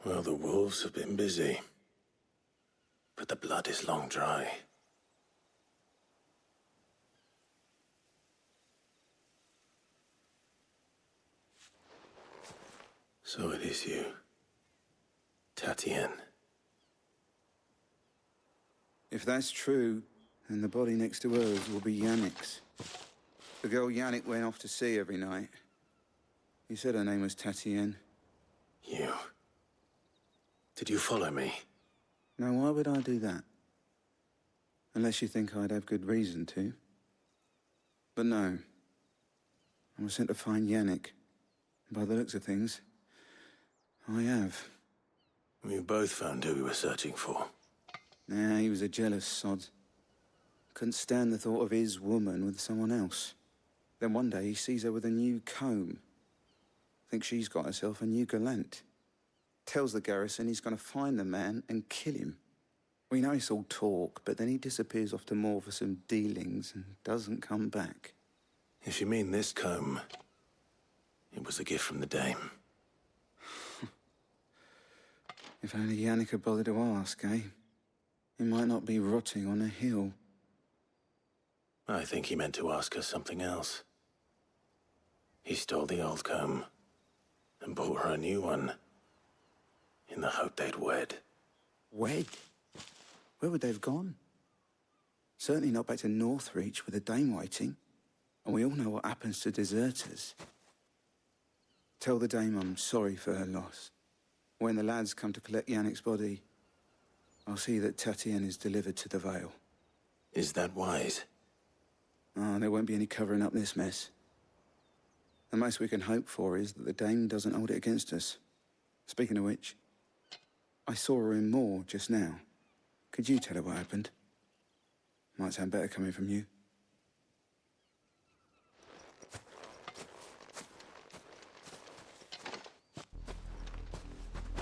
Well, the wolves have been busy. But the blood is long dry. So it is you, Tatienne. If that's true, then the body next to hers will be Yannick's. The girl Yannick went off to see every night. He said her name was Tatienne. You? Did you follow me? Now, why would I do that? Unless you think I'd have good reason to. But no. I was sent to find Yannick. By the looks of things, I have. We both found who we were searching for. Nah, he was a jealous sod. Couldn't stand the thought of his woman with someone else. Then one day he sees her with a new comb. Thinks she's got herself a new gallant. Tells the garrison he's gonna find the man and kill him. We know it's all talk, but then he disappears off to Moor for some dealings and doesn't come back. If you mean this comb, it was a gift from the dame. If only Yannick had bothered to ask, eh? He might not be rotting on a hill. I think he meant to ask her something else. He stole the old comb and bought her a new one in the hope they'd wed. Wed? Where would they have gone? Certainly not back to Northreach with a dame waiting. And we all know what happens to deserters. Tell the dame I'm sorry for her loss. When the lads come to collect Yannick's body, I'll see that Tatienne is delivered to the Vale. Is that wise? Oh, there won't be any covering up this mess. The most we can hope for is that the dame doesn't hold it against us. Speaking of which, I saw her in Moor just now. Could you tell her what happened? Might sound better coming from you.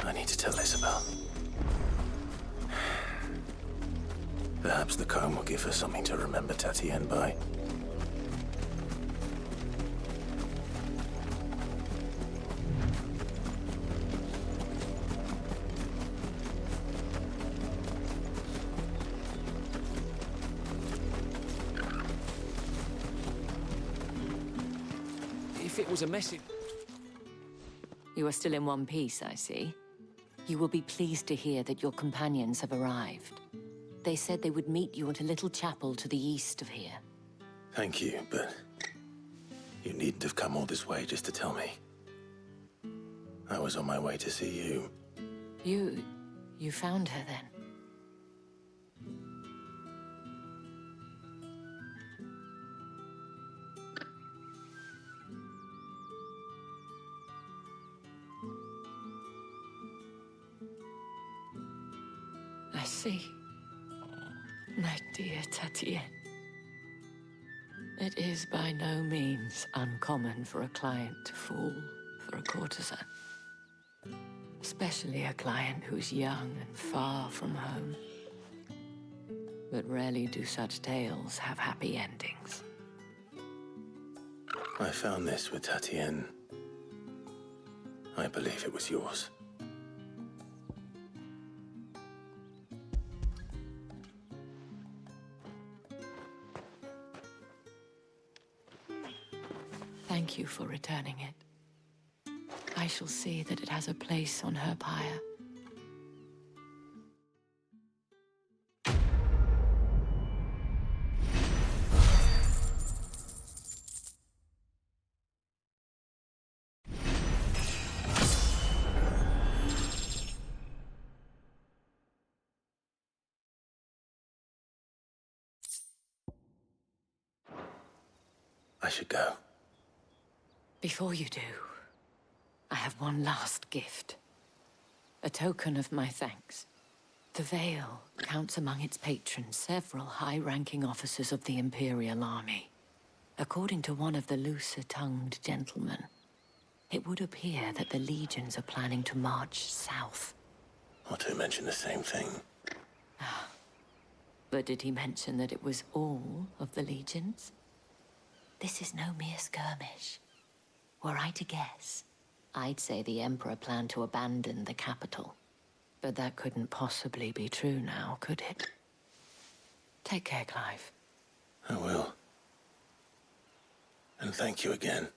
I need to tell Isabel. Perhaps the comb will give her something to remember Tatienne by. If it was a message... You are still in one piece, I see. You will be pleased to hear that your companions have arrived. They said they would meet you at a little chapel to the east of here. Thank you, but you needn't have come all this way just to tell me. I was on my way to see you. You found her then? I see. My dear Tatienne. It is by no means uncommon for a client to fall for a courtesan. Especially a client who's young and far from home. But rarely do such tales have happy endings. I found this with Tatienne. I believe it was yours. Thank you for returning it. I shall see that it has a place on her pyre. I should go. Before you do, I have one last gift. A token of my thanks. The Vale counts among its patrons several high-ranking officers of the Imperial Army. According to one of the looser-tongued gentlemen, it would appear that the legions are planning to march south. Or to mention the same thing. But did he mention that it was all of the legions? This is no mere skirmish. Were I to guess, I'd say the Emperor planned to abandon the capital. But that couldn't possibly be true now, could it? Take care, Clive. I will. And thank you again.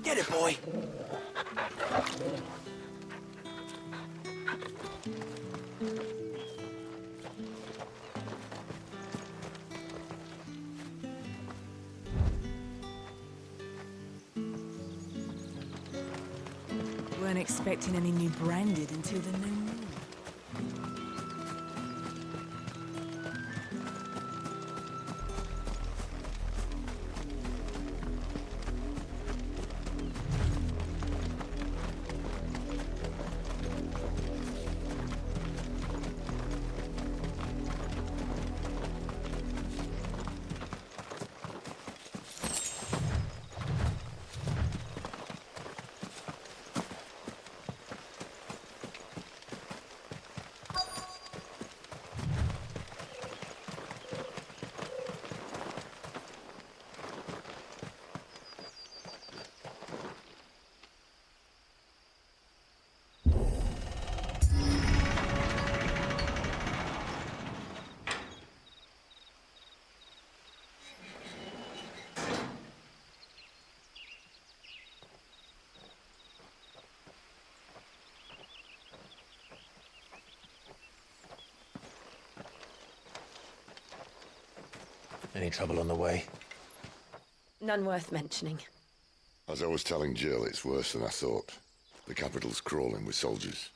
Get it, boy! Weren't expecting any new branded until the new moon. Any trouble on the way? None worth mentioning. As I was telling Jill, it's worse than I thought. The capital's crawling with soldiers.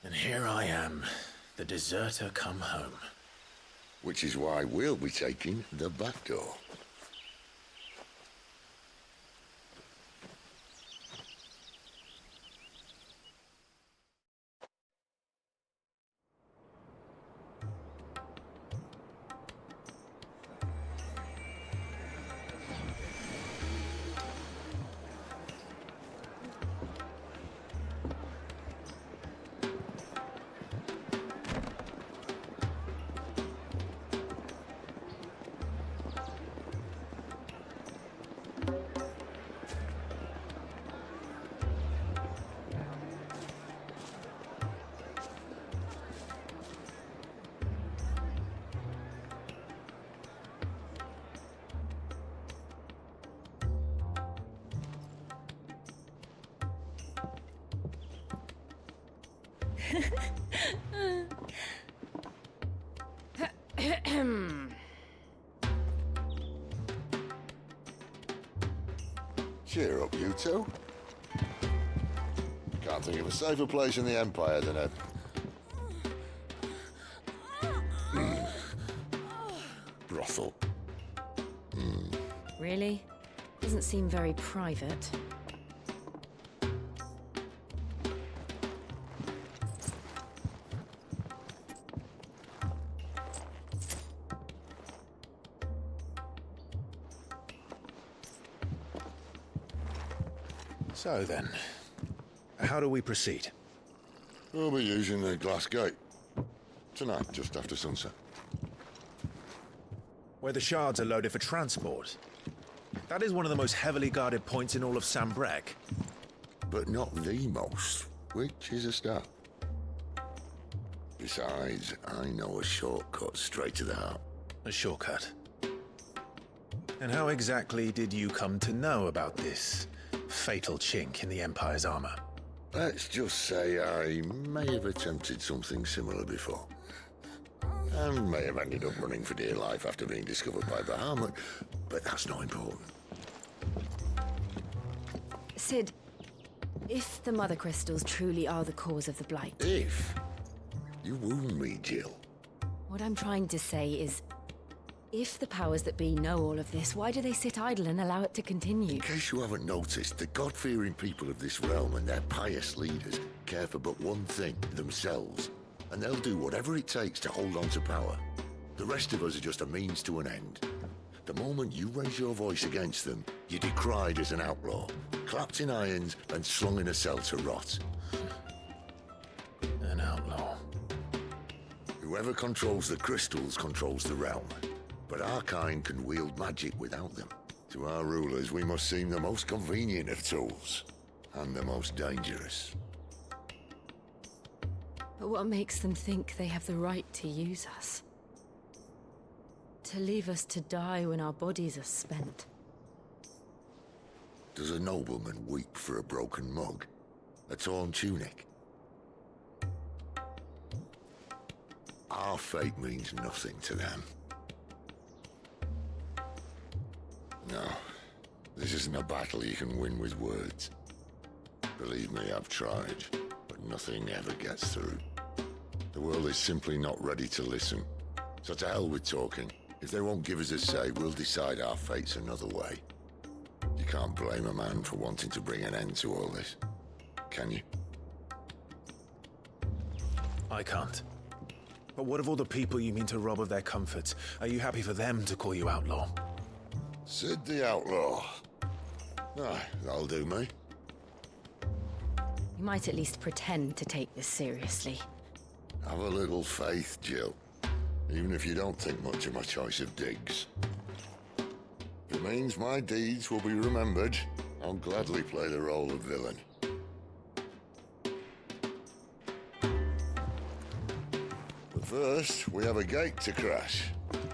And here I am, the deserter come home. Which is why we'll be taking the back door. Cheer up, you two. Can't think of a safer place in the Empire than a... brothel. Really? Doesn't seem very private. So then, how do we proceed? We'll be using the glass gate. Tonight, just after sunset. Where the shards are loaded for transport. That is one of the most heavily guarded points in all of Sambrec. But not the most, which is a start. Besides, I know a shortcut straight to the heart. A shortcut? And how exactly did you come to know about this fatal chink in the Empire's armor? Let's just say I may have attempted something similar before. And may have ended up running for dear life after being discovered by Bahamut, but that's not important. Sid, if the Mother Crystals truly are the cause of the Blight... If? You wound me, Jill. What I'm trying to say is, if the powers that be know all of this, why do they sit idle and allow it to continue? In case you haven't noticed, the God-fearing people of this realm and their pious leaders care for but one thing, themselves. And they'll do whatever it takes to hold on to power. The rest of us are just a means to an end. The moment you raise your voice against them, you're decried as an outlaw, clapped in irons and slung in a cell to rot. An outlaw. Whoever controls the crystals controls the realm. But our kind can wield magic without them. To our rulers, we must seem the most convenient of tools. And the most dangerous. But what makes them think they have the right to use us? To leave us to die when our bodies are spent? Does a nobleman weep for a broken mug? A torn tunic? Our fate means nothing to them. No, this isn't a battle you can win with words. Believe me, I've tried, but nothing ever gets through. The world is simply not ready to listen. So to hell with talking. If they won't give us a say, we'll decide our fates another way. You can't blame a man for wanting to bring an end to all this, can you? I can't. But what of all the people you mean to rob of their comforts? Are you happy for them to call you outlaw? Sid the Outlaw. Aye, that'll do me. You might at least pretend to take this seriously. Have a little faith, Jill. Even if you don't think much of my choice of digs. If it means my deeds will be remembered, I'll gladly play the role of villain. But first, we have a gate to crash.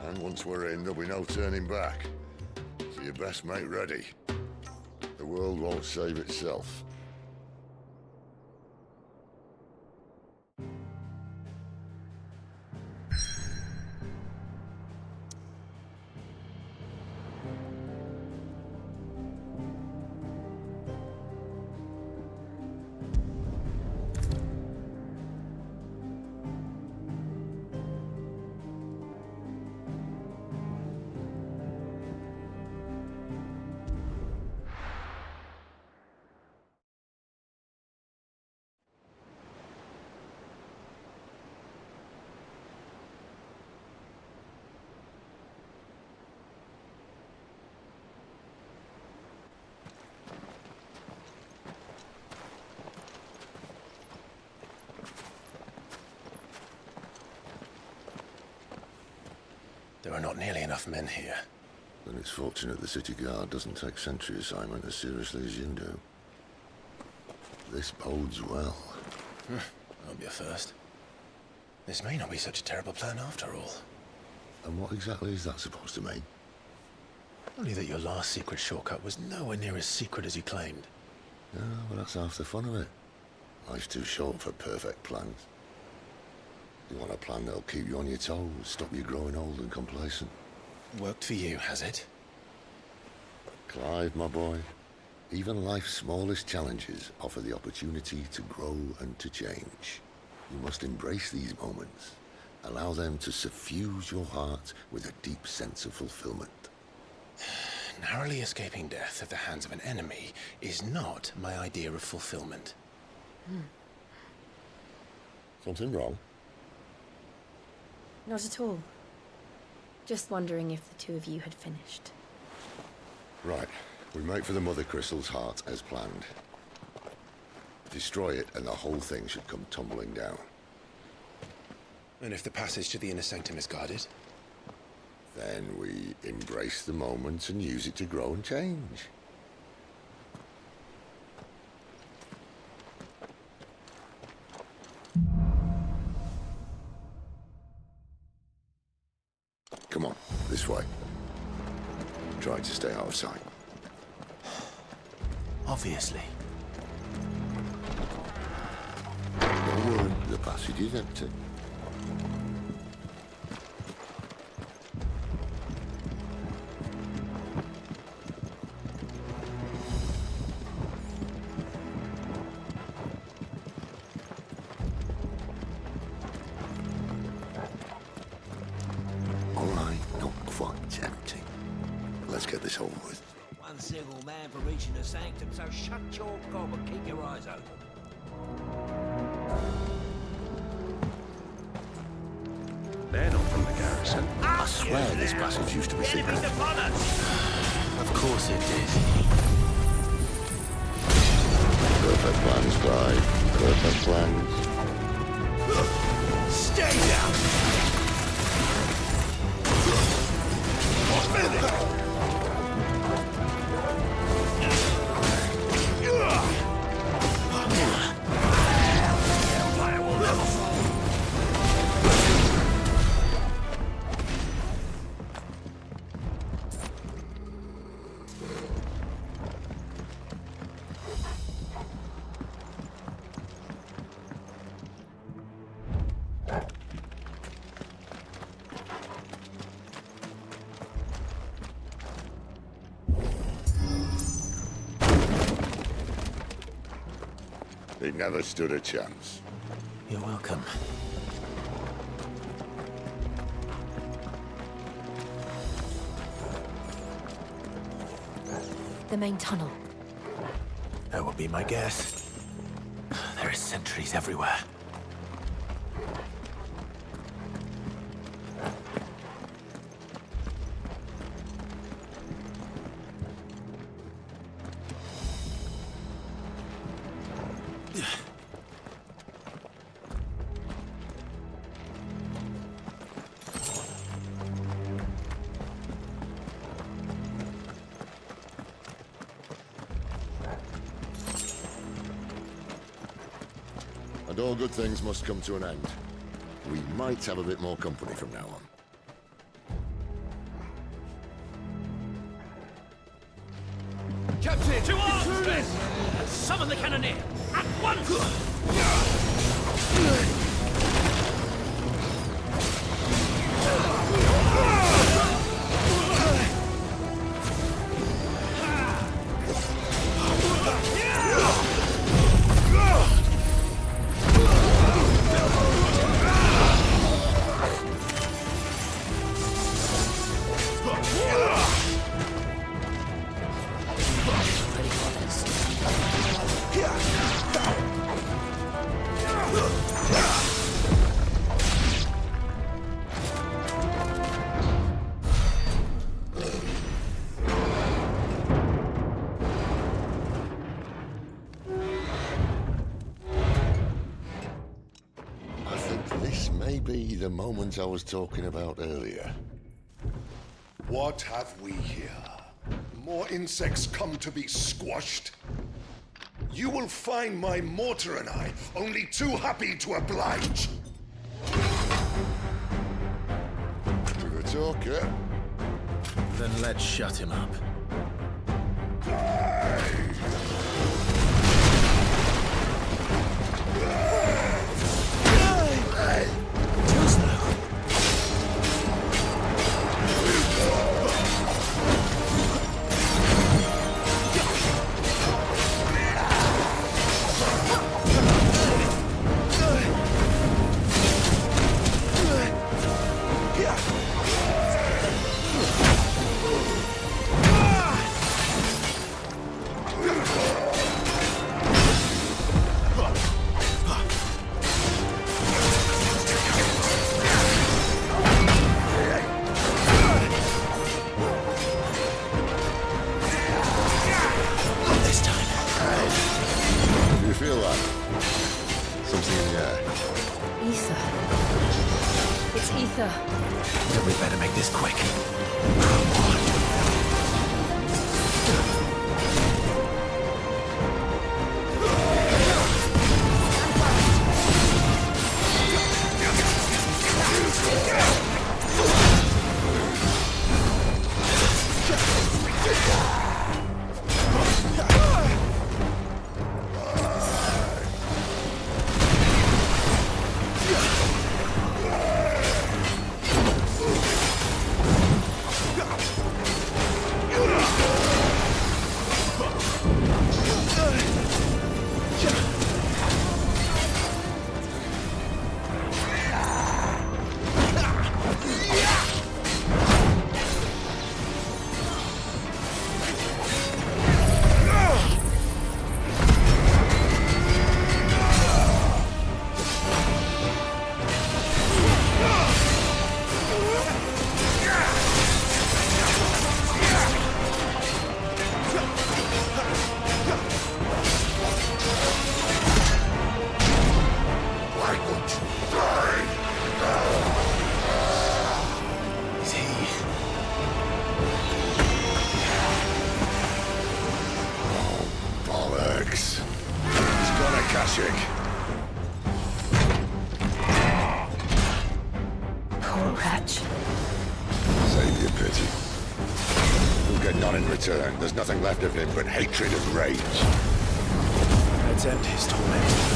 And once we're in, there'll be no turning back. So you best make ready. The world won't save itself. There are not nearly enough men here. Then it's fortunate the city guard doesn't take sentry assignment as seriously as you do. This bodes well. That'll be a first. This may not be such a terrible plan after all. And what exactly is that supposed to mean? Only that your last secret shortcut was nowhere near as secret as you claimed. Yeah, well, that's half the fun of it. Life's too short for perfect plans. You want a plan that'll keep you on your toes, stop you growing old and complacent. Worked for you, has it? Clive, my boy, even life's smallest challenges offer the opportunity to grow and to change. You must embrace these moments. Allow them to suffuse your heart with a deep sense of fulfillment. Narrowly escaping death at the hands of an enemy is not my idea of fulfillment. Something wrong? Not at all. Just wondering if the two of you had finished. Right. We make for the Mother Crystal's heart as planned. Destroy it and the whole thing should come tumbling down. And if the passage to the inner sanctum is guarded? Then we embrace the moment and use it to grow and change. Come on, this way. Try to stay out of sight. Obviously. Don't worry, the passage is empty. All right, not quite empty. Let's get this over with. One single man for reaching the sanctum, so shut your gob and keep your eyes open. They're not from the garrison. I swear this passage used to be secret. Of course it did. Perfect plans, Clive. Perfect plans. Stay down! They never stood a chance. You're welcome. The main tunnel. That would be my guess. There are sentries everywhere. And all good things must come to an end. We might have a bit more company from now on. Captain! To arms, men! And summon the cannoneer! At once! Be the moment I was talking about earlier. What have we here? More insects come to be squashed? You will find my mortar and I only too happy to oblige. To the talker. Then let's shut him up. We better make this quick. Poor wretch. Save your pity. You'll get none in return. There's nothing left of him but hatred and rage. Let's end his torment.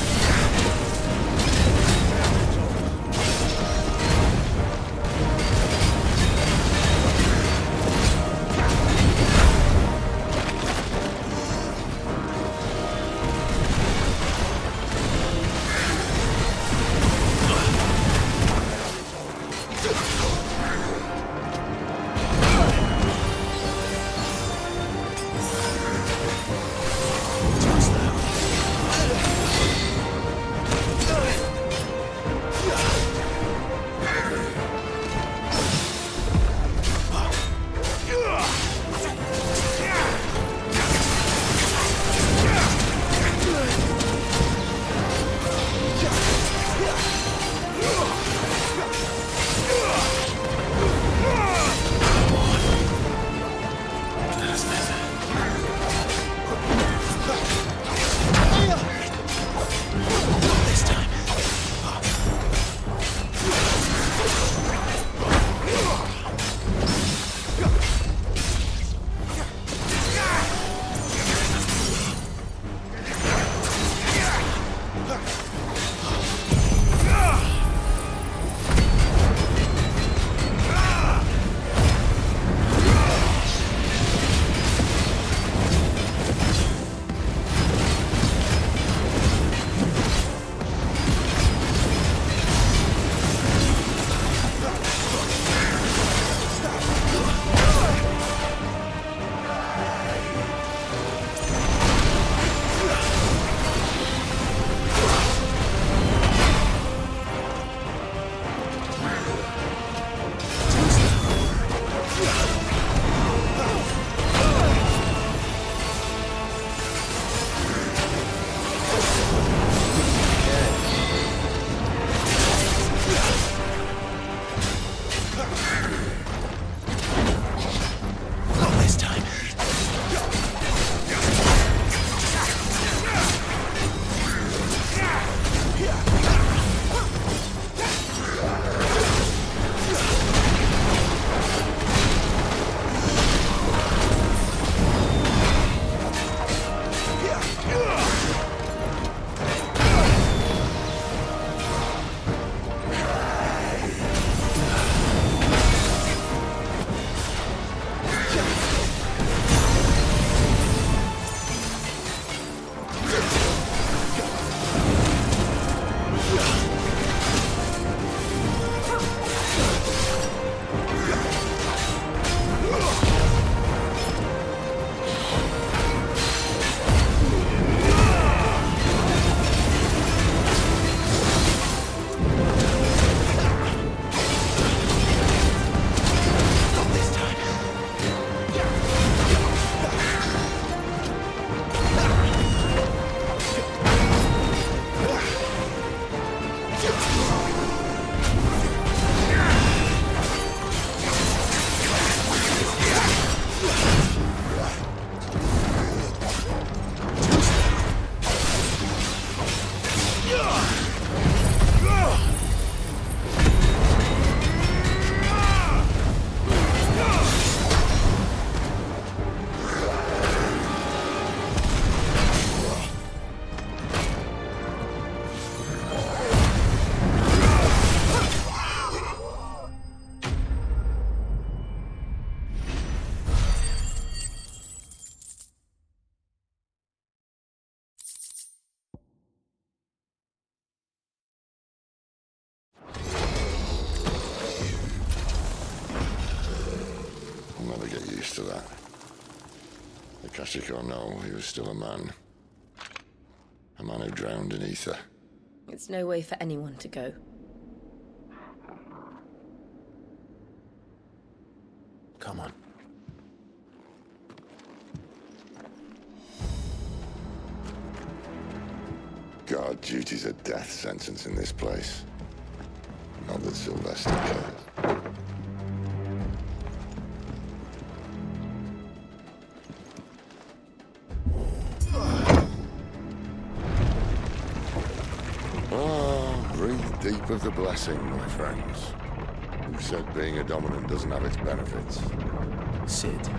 never get used to that. Akashic or no, he was still a man. A man who drowned in ether. It's no way for anyone to go. Come on. Guard duty's a death sentence in this place. Not that Sylvester cares. Breathe deep of the blessing, my friends. Who said being a dominant doesn't have its benefits? Sid,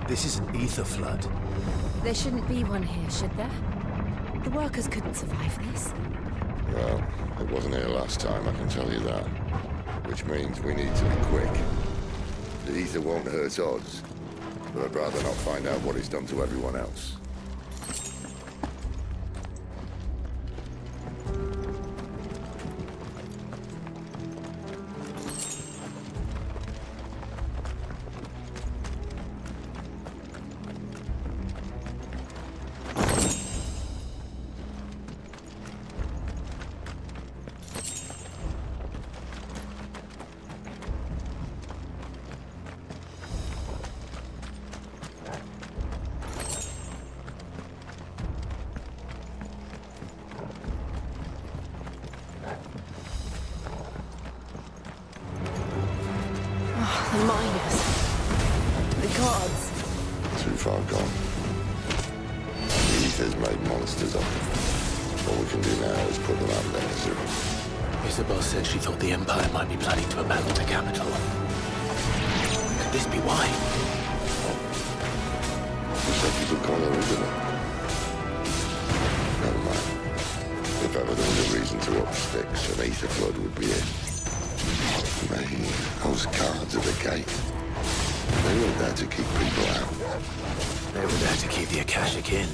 this is an ether flood. There shouldn't be one here, should there? The workers couldn't survive this. Well, it wasn't here last time, I can tell you that. Which means we need to be quick. The ether won't hurt us, but I'd rather not find out what it's done to everyone else. The miners. The gods. Too far gone. The ether's made monsters of them. All we can do now is put them out of their misery. Isabel said she thought the Empire might be planning to abandon the capital. Could this be why? You said you could call her, isn't it? Never mind. If ever there was a reason to up sticks, an ether flood would be it. Maybe those guards at the gate. They were there to keep people out. They were there to keep the Akashic in.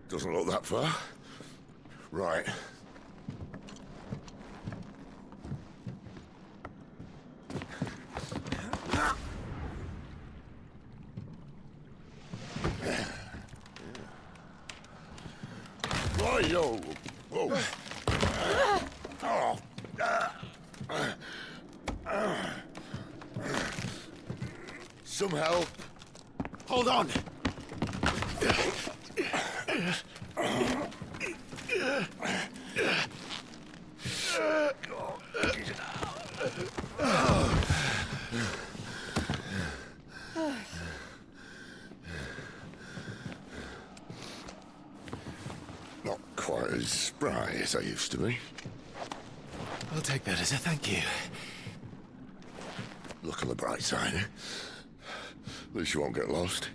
Doesn't look that far. Right. Yo. Whoa. Some help. Hold on. Not quite as spry as I used to be. I'll take that as a thank you. Look on the bright side, eh? At least you won't get lost.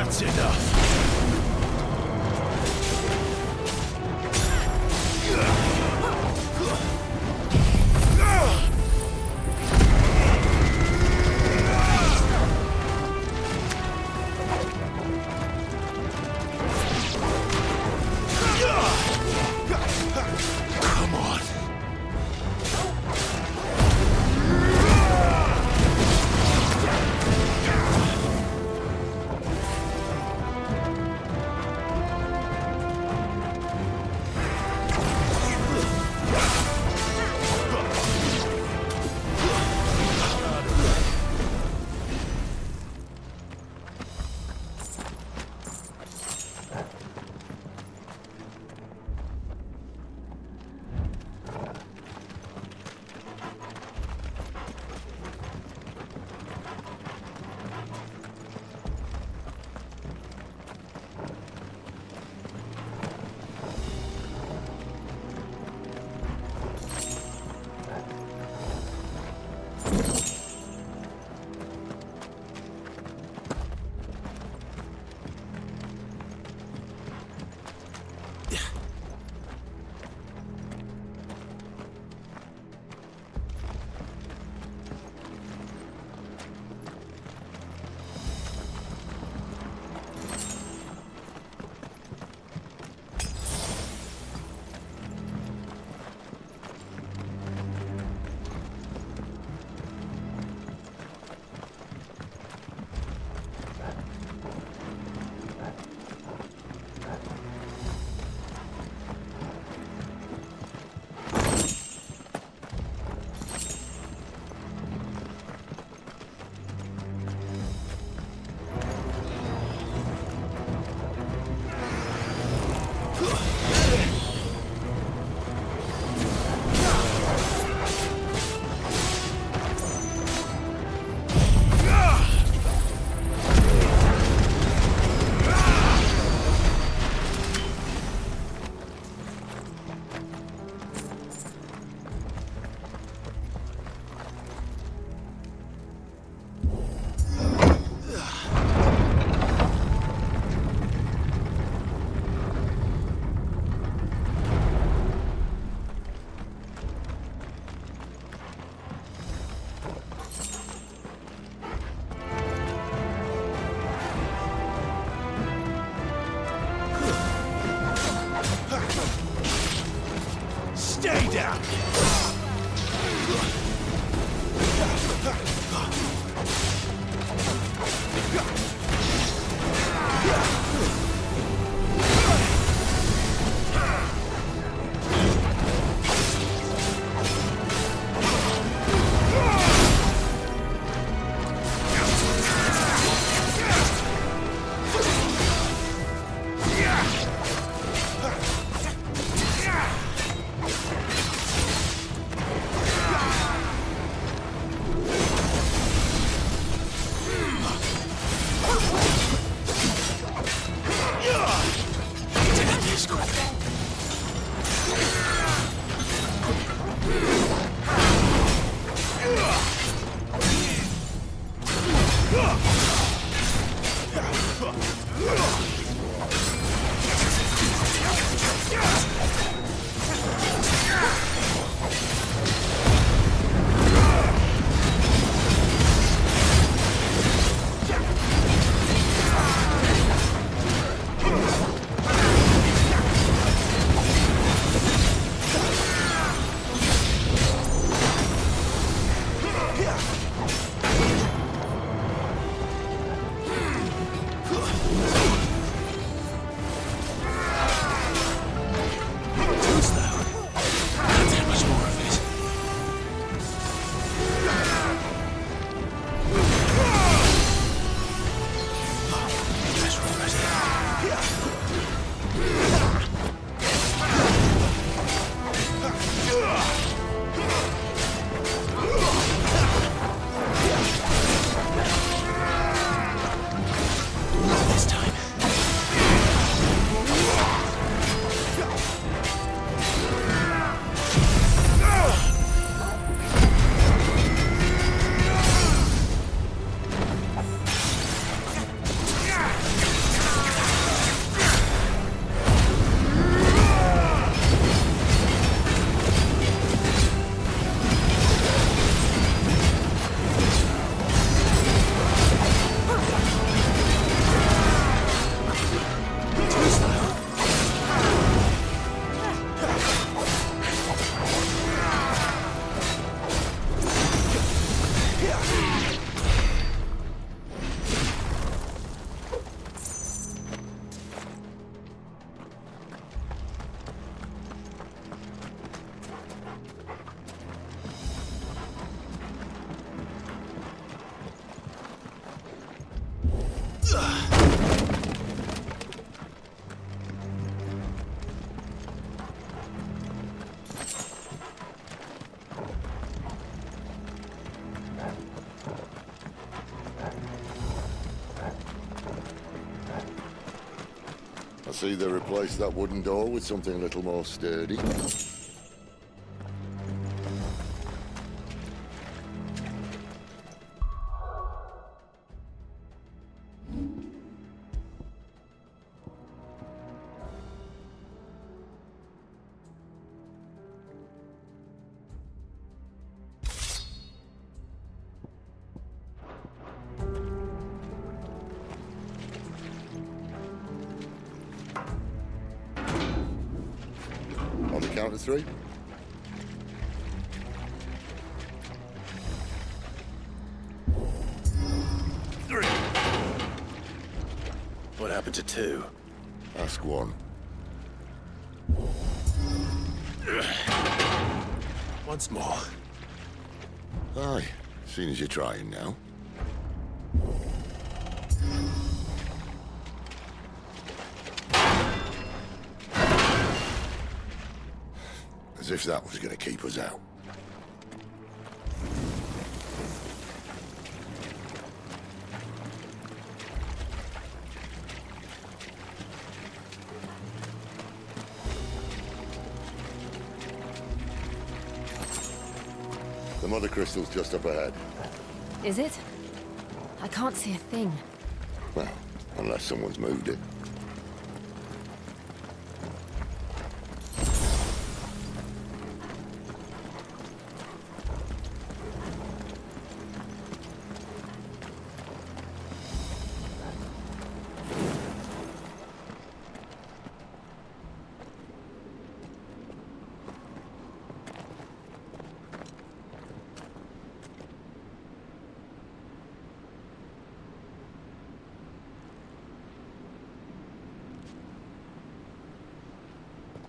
That's enough. Come on. Stay down! see they replaced that wooden door with something a little more sturdy. On the count of 3. What happened to 2? Ask 1. Once more. Aye, seeing as you're trying now. As if that was going to keep us out. The mother crystal's just up ahead. Is it? I can't see a thing. Well, unless someone's moved it.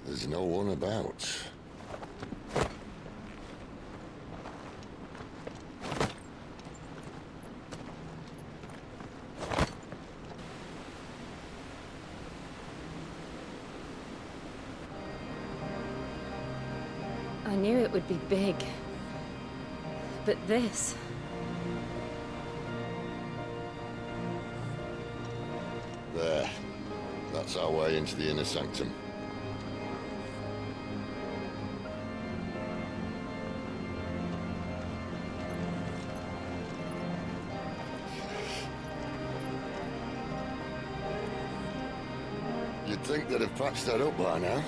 There's no one about. I knew it would be big. But this... There. That's our way into the inner sanctum. You'd think they'd have patched that up by now.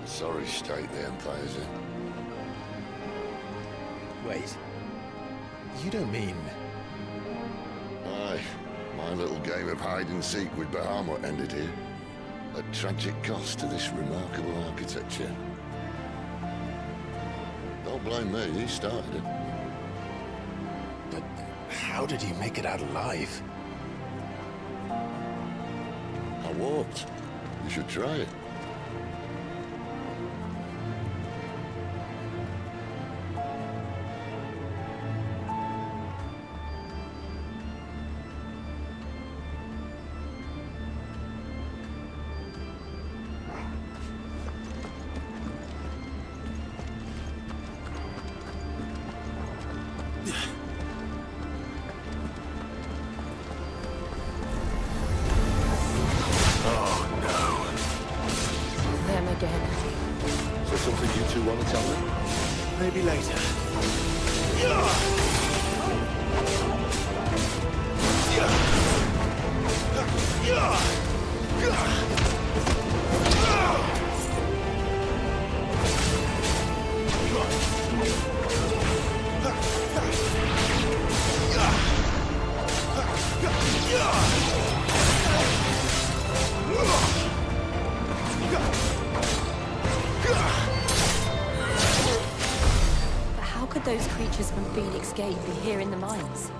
Sorry state the Empire's in. Wait. You don't mean... Aye. My little game of hide-and-seek with Bahamut ended here. At tragic cost to this remarkable architecture. Don't blame me, he started it. But how did he make it out alive? I walked. You should try it. Maybe later. Those creatures from Phoenix Gate be here in the mines?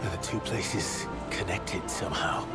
Are the two places connected somehow?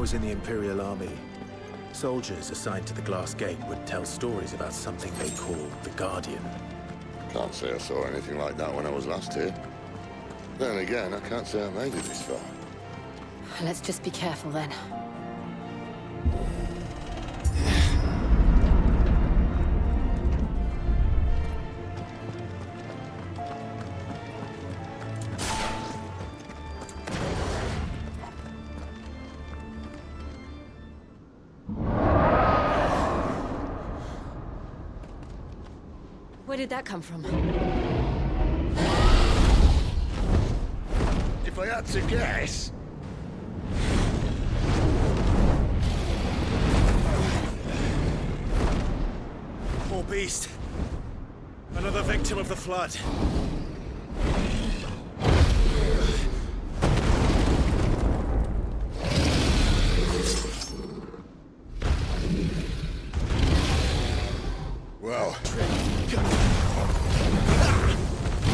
was in the Imperial Army, soldiers assigned to the Glass Gate would tell stories about something they called the Guardian. Can't say I saw anything like that when I was last here. Then again, I can't say I made it this far. Let's just be careful then. Where did that come from? If I had to guess... Poor beast. Another victim of the flood. Well...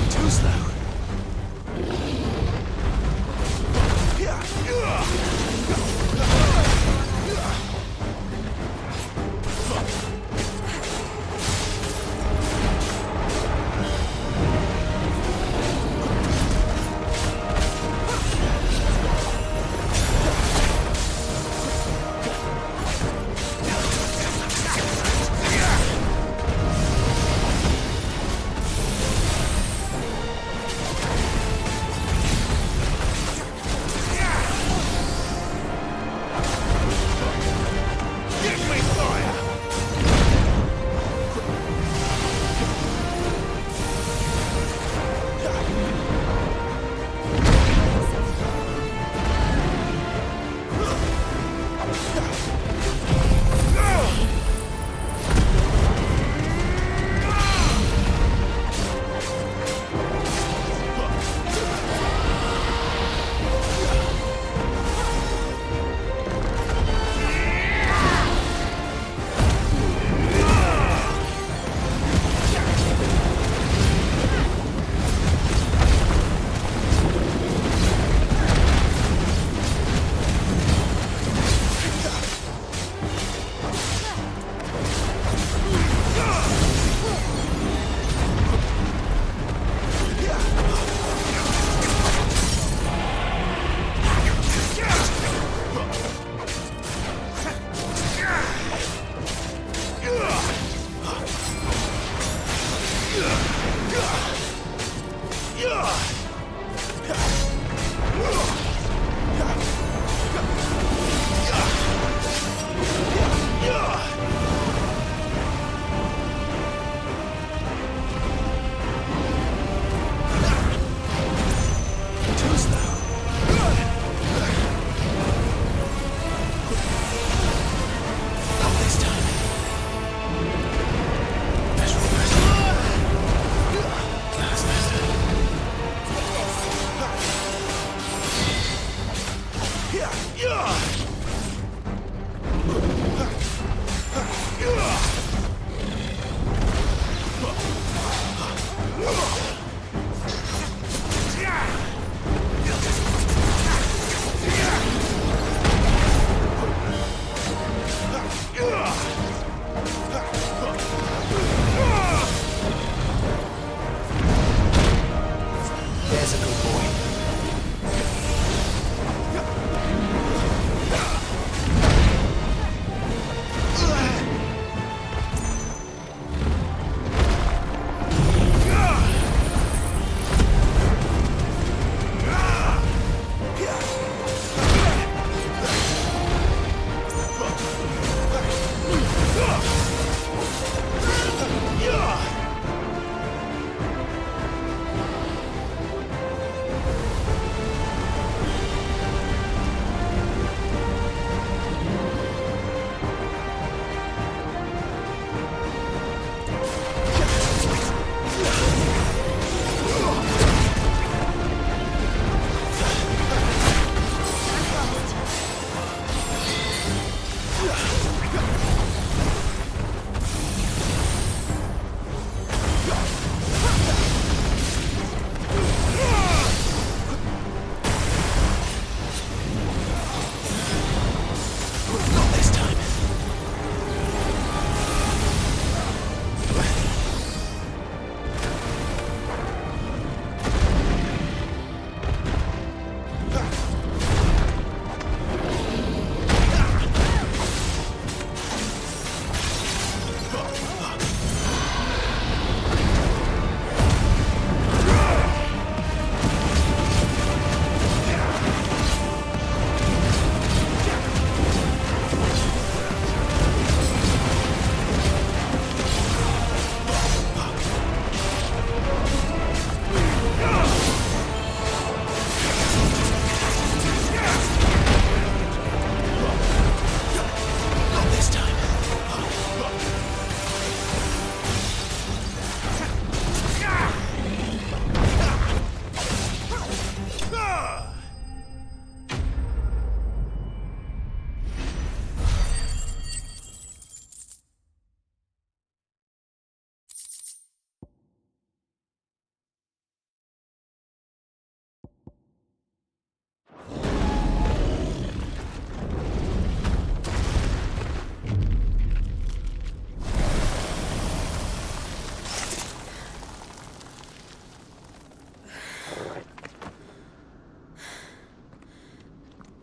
Too slow.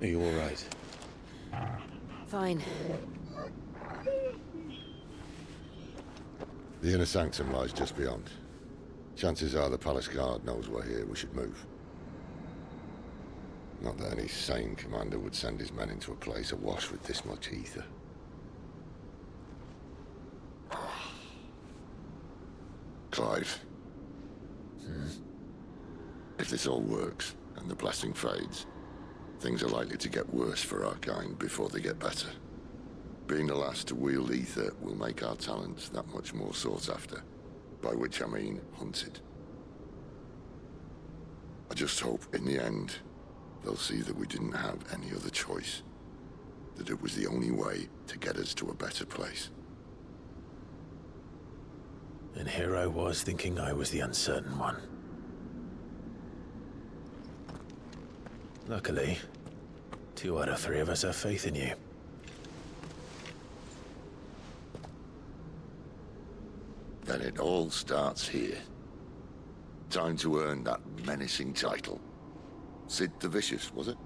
Are you all right? Fine. The inner sanctum lies just beyond. Chances are the palace guard knows we're here. We should move. Not that any sane commander would send his men into a place awash with this much ether. Clive. If this all works, and the blessing fades, things are likely to get worse for our kind before they get better. Being the last to wield ether will make our talents that much more sought after, by which I mean hunted. I just hope, in the end, they'll see that we didn't have any other choice, that it was the only way to get us to a better place. And here I was thinking I was the uncertain one. Luckily, 2 out of 3 of us have faith in you. Then it all starts here. Time to earn that menacing title. Sid the Vicious, was it?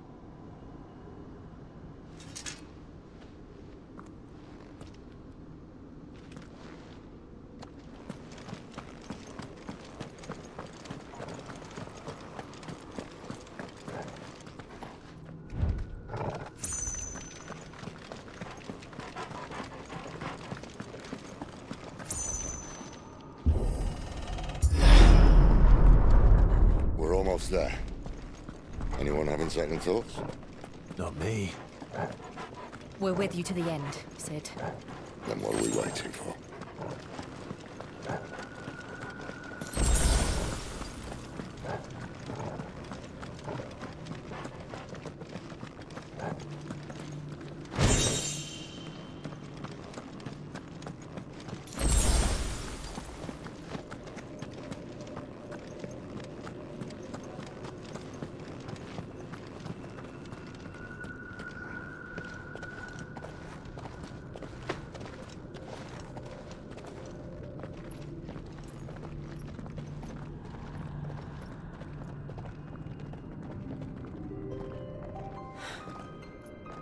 We're almost there. Anyone having second thoughts? Not me. We're with you to the end, Sid. Then what are we waiting for?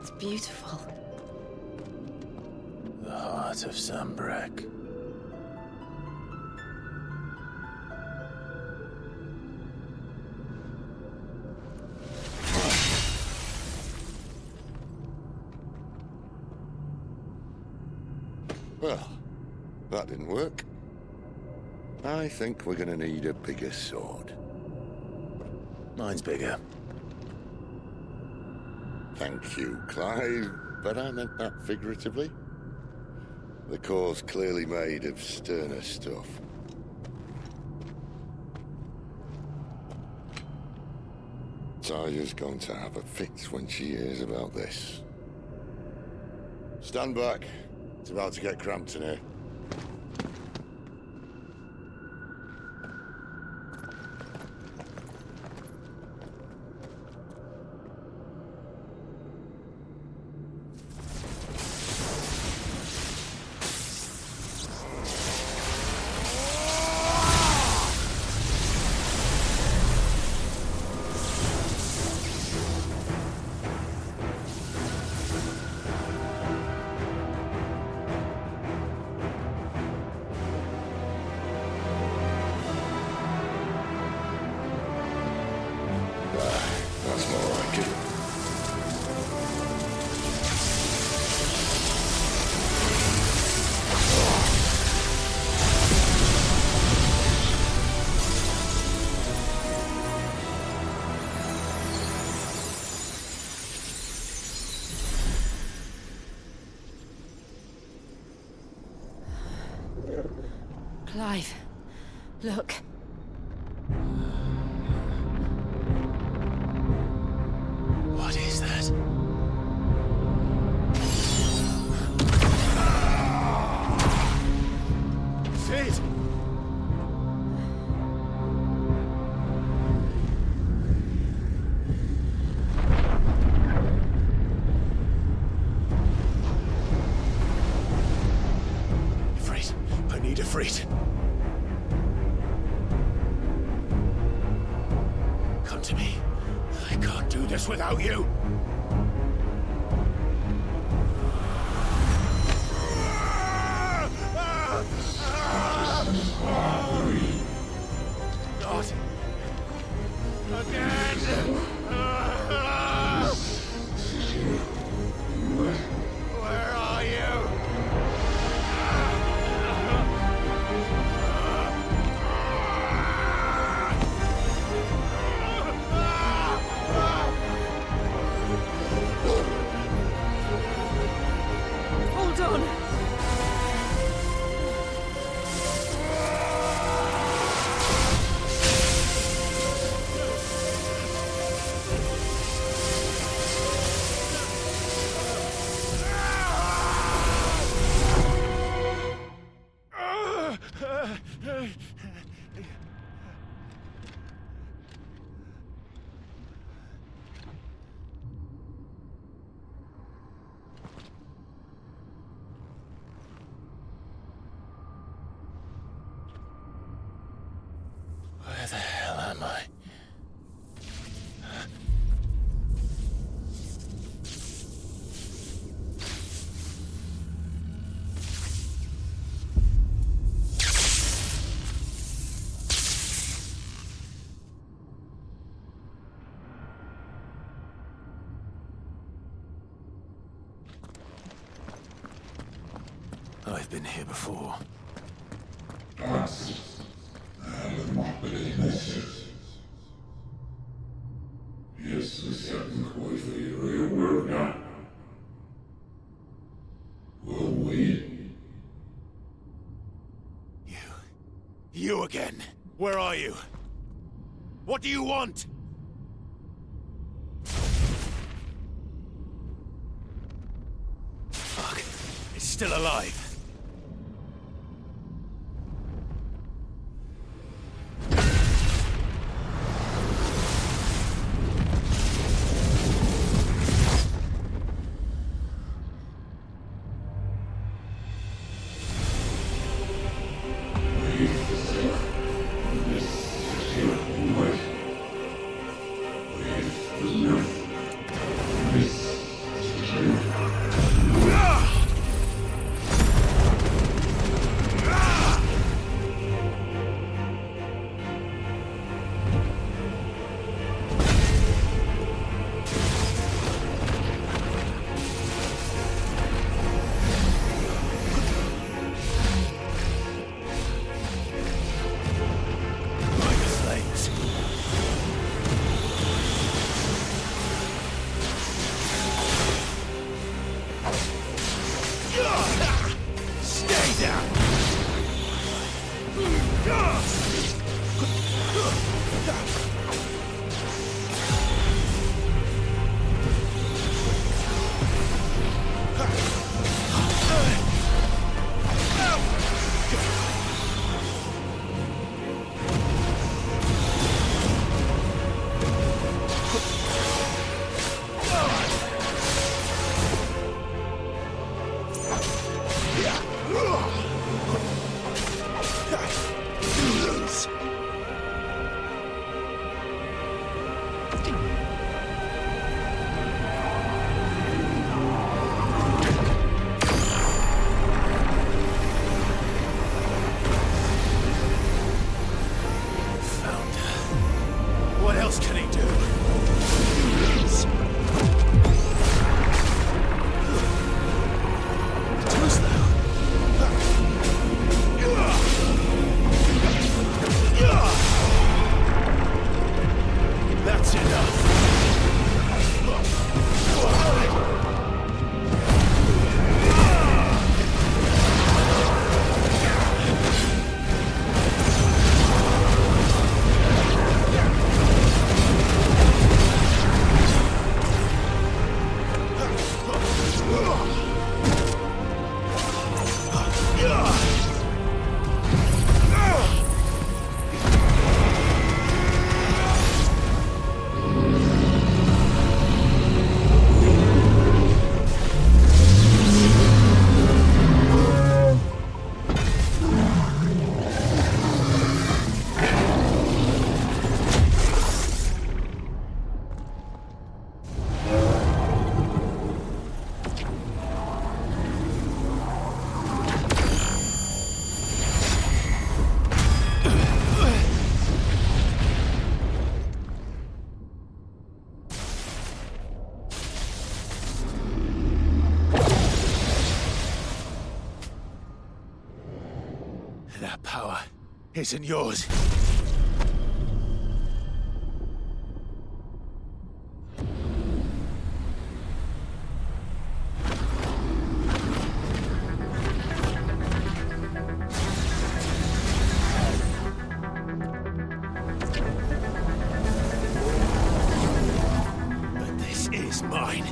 It's beautiful. The heart of Sambrek. Well, that didn't work. I think we're gonna need a bigger sword. Mine's bigger. Thank you, Clive, but I meant that figuratively. The core's clearly made of sterner stuff. Taya's going to have a fit when she hears about this. Stand back. It's about to get cramped in here. That's more like it. Clive, look. What is that? Sid! Ifrit, I need Ifrit. Come to me. I can't do this without you. been here before. You again. Where are you? What do you want? Fuck. It's still alive. That power isn't yours. But this is mine.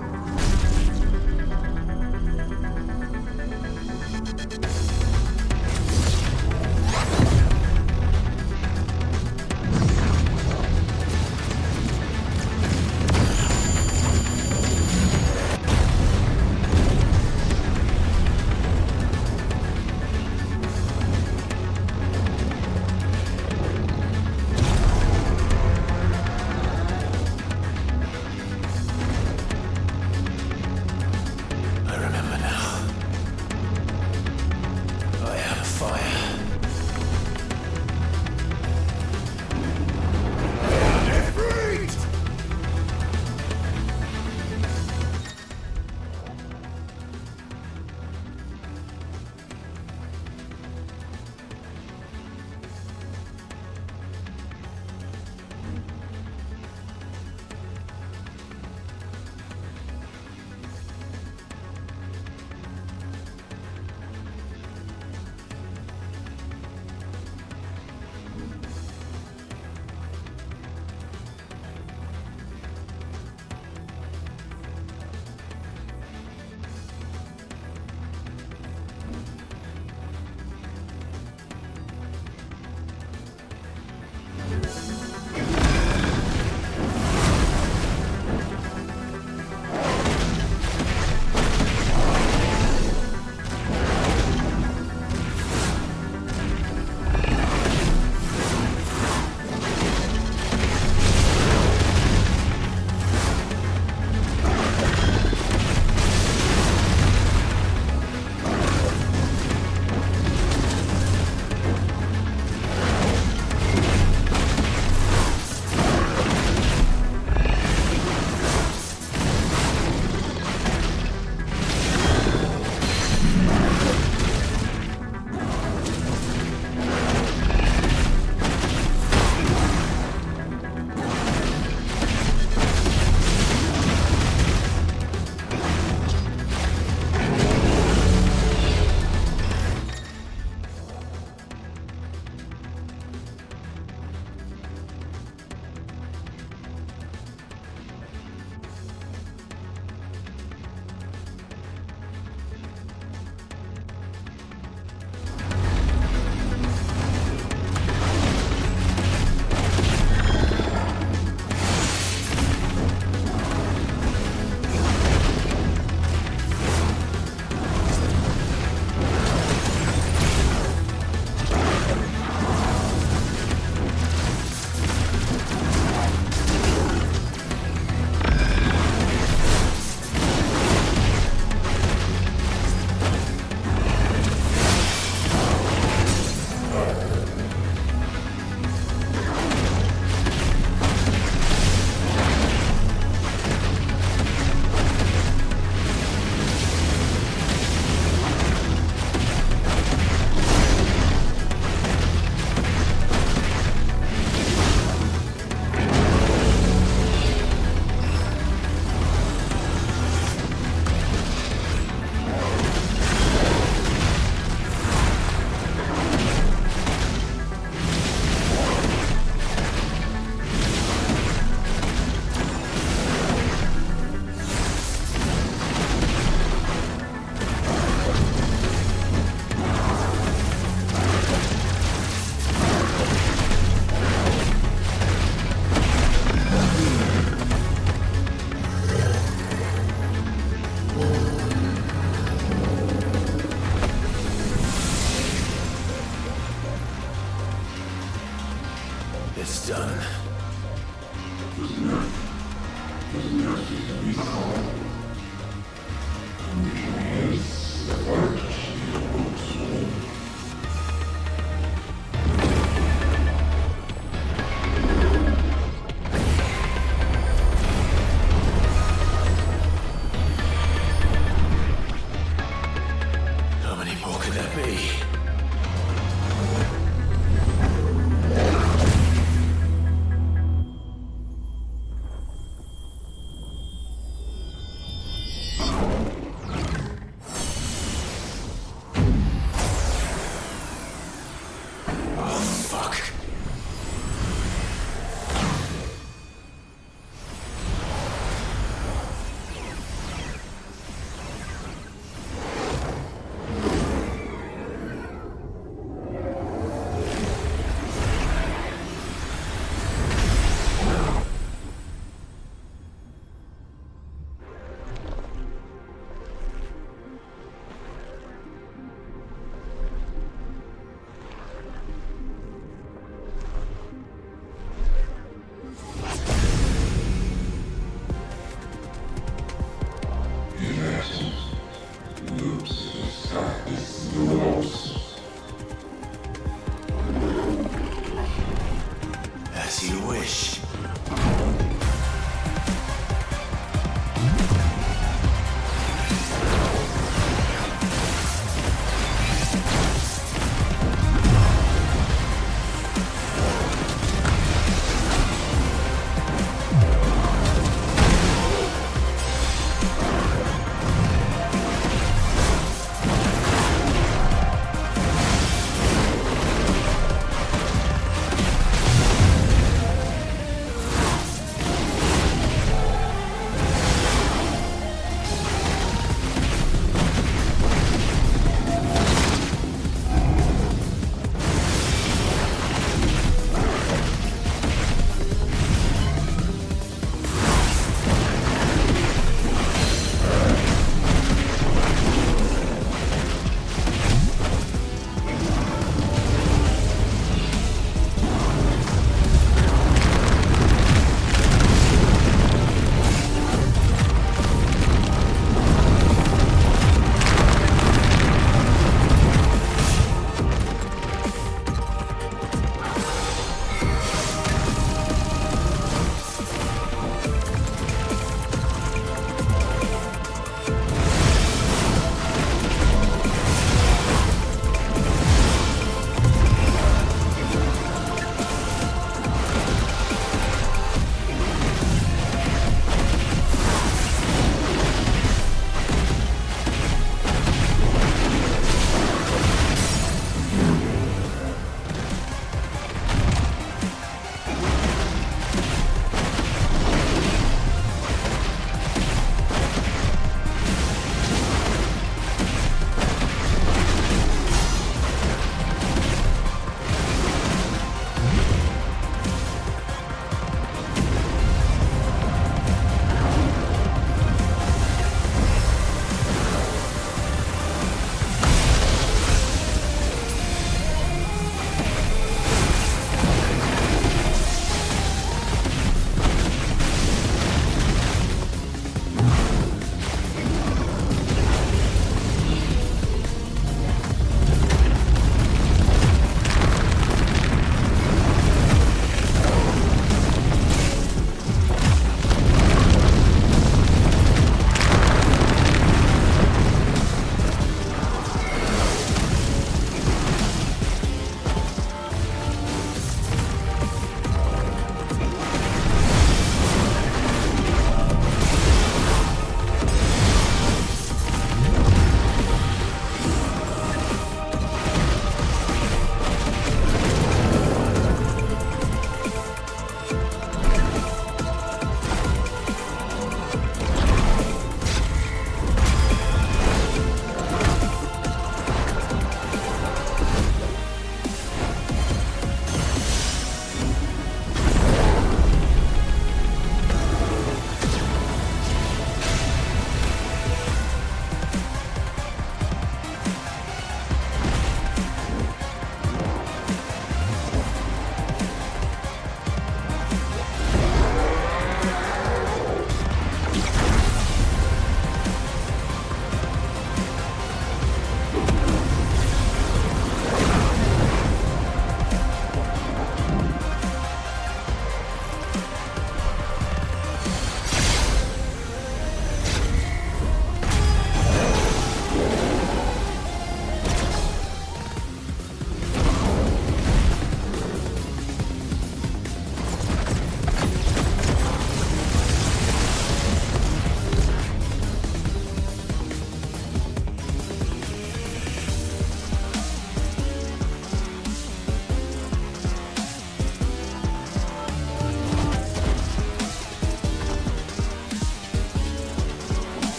It's done. How many more could there be? As you wish.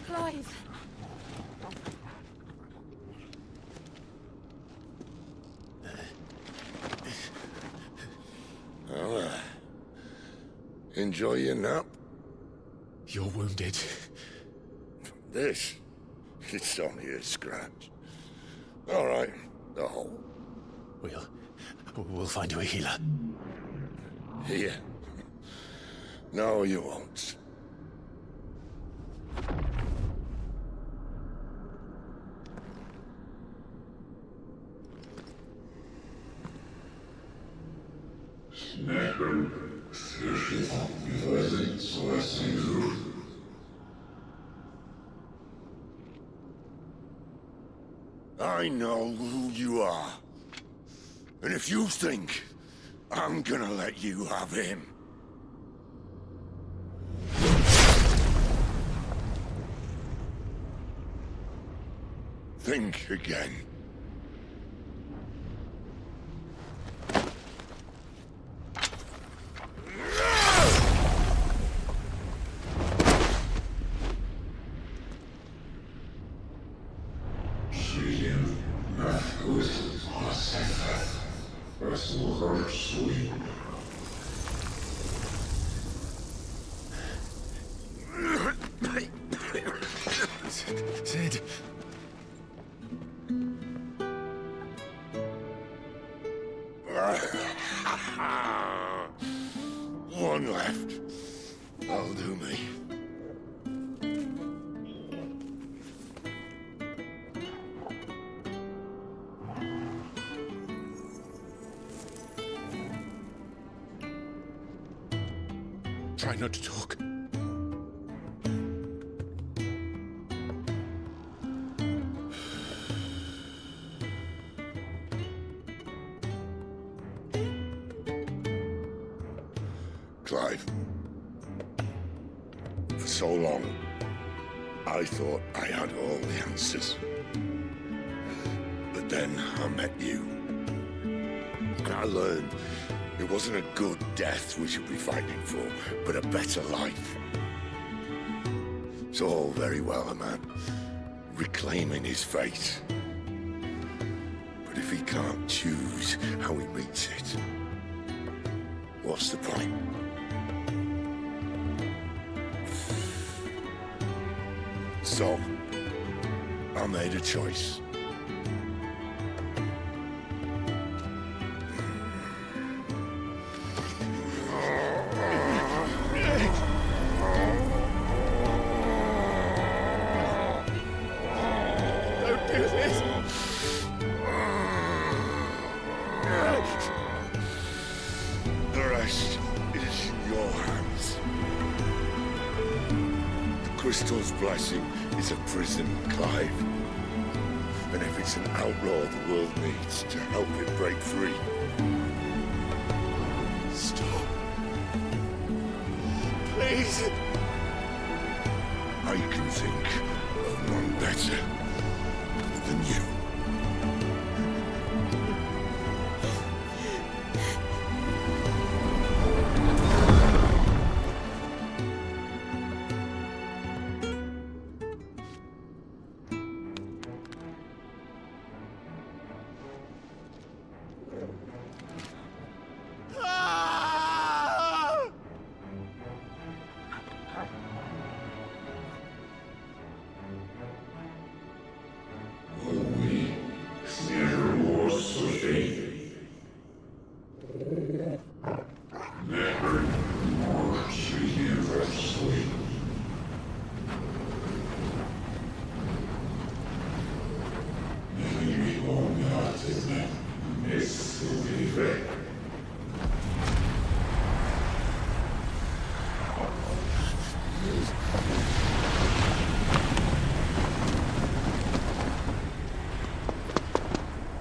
Clive. Well, enjoy your nap. You're wounded. This? It's only a scratch. All right, the hole. We'll find you a healer. Here. No, you won't. I know who you are. And if you think I'm gonna let you have him... think again. Sid. One left. That'll do me. Try not to talk. Clive. For so long, I thought I had all the answers. But then I met you. And I learned it wasn't a good death we should be fighting for, but a better life. It's all very well, a man reclaiming his fate. But if he can't choose how he meets it, what's the point? So, I made a choice. Don't do this! The rest is in your hands. The Crystal's blessing is a prison, Clive. And if it's an outlaw the world needs to help it break free. Stop. Please. I can think of none better than you. We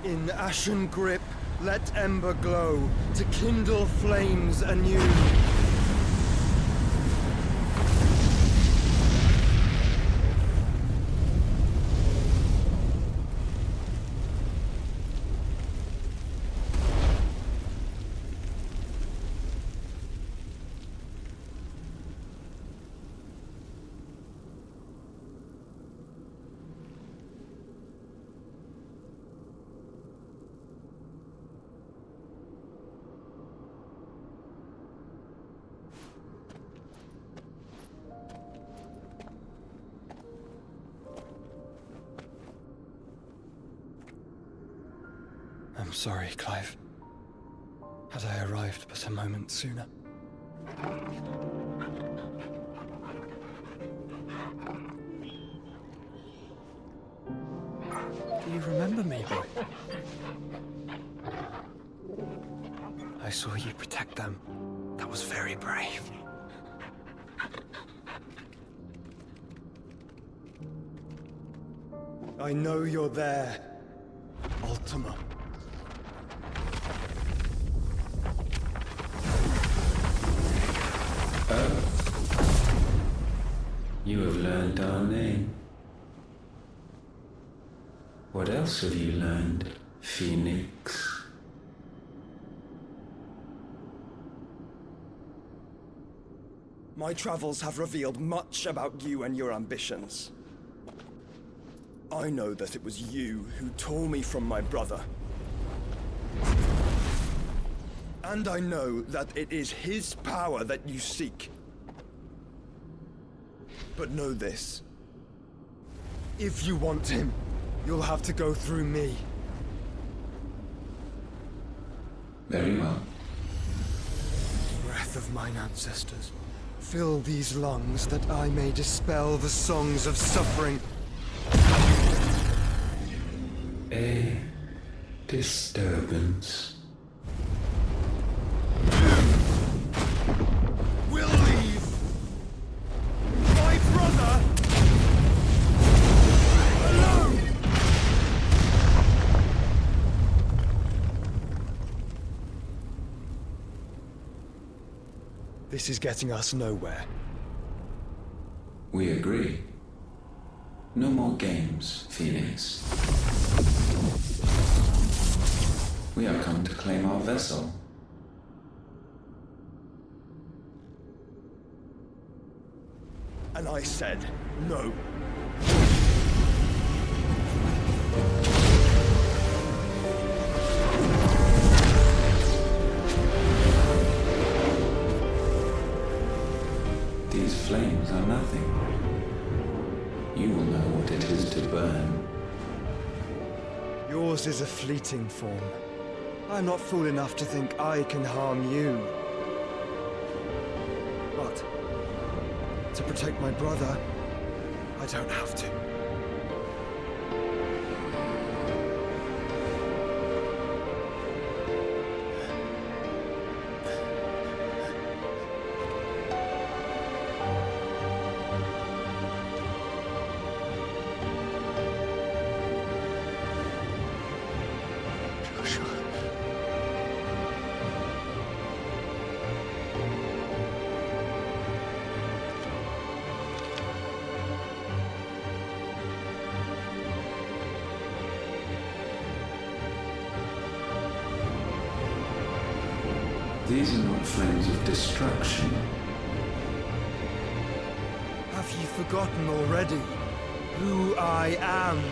In ashen grip, let ember glow, to kindle flames anew. I'm sorry, Clive. Had I arrived but a moment sooner. Do you remember me, boy? I saw you protect them. That was very brave. I know you're there, Ultima. You have learned our name. What else have you learned, Phoenix? My travels have revealed much about you and your ambitions. I know that it was you who tore me from my brother. And I know that it is his power that you seek. But know this. If you want him, you'll have to go through me. Very well. Breath of mine ancestors, fill these lungs that I may dispel the songs of suffering. A disturbance. We'll leave. My brother alone. This is getting us nowhere. We agree. No more games, Phoenix. We have come to claim our vessel. And I said no. These flames are nothing. You will know what it is to burn. Yours is a fleeting form. I'm not fool enough to think I can harm you. But to protect my brother, I don't have to. These are not flames of destruction. Have you forgotten already who I am?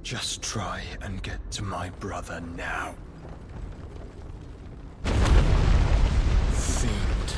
Just try and get to my brother now. Fiend.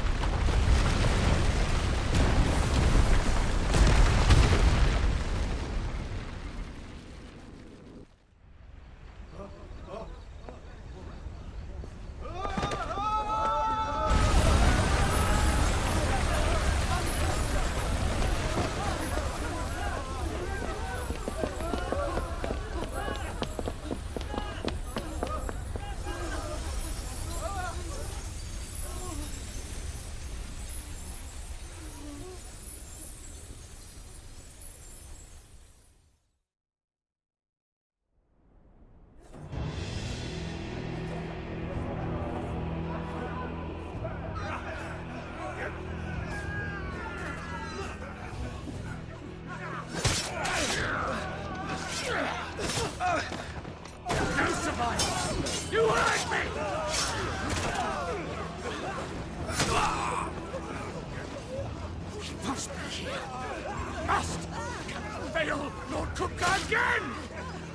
again!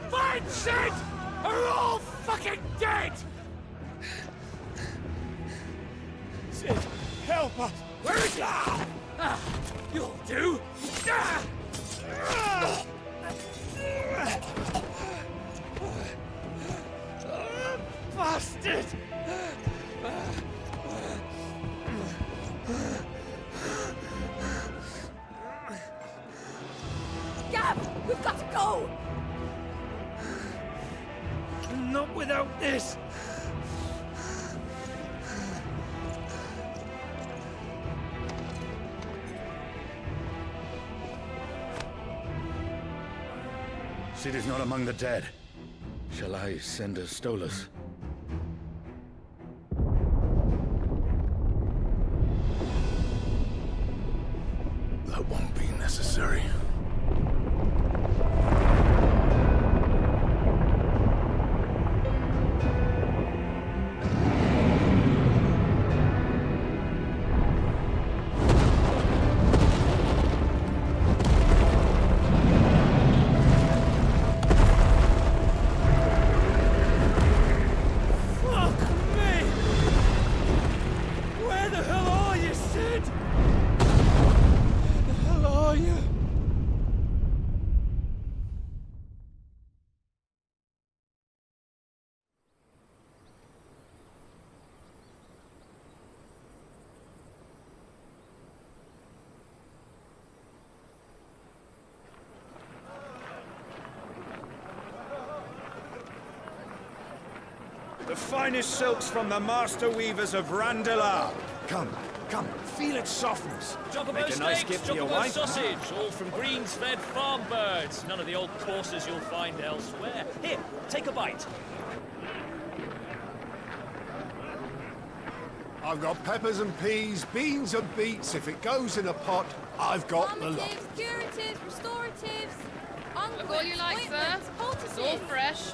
Find Sid! Or we're all fucking dead! Sid, help us! Where is he? You'll do! Bastard! Gab, we've got to go! Not without this! Sid is not among the dead. Shall I send a Stolas? That won't be necessary. The finest silks from the master weavers of Randalar. Come, feel its softness. Chocobos Make a nice steaks, gift for your Chocobos wife. sausage, all from greens-fed farm birds. None of the old courses you'll find elsewhere. Here, take a bite. I've got peppers and peas, beans and beets. If it goes in a pot, I've got the lot. Curatives, restoratives, Look all you like, sir. It's all fresh.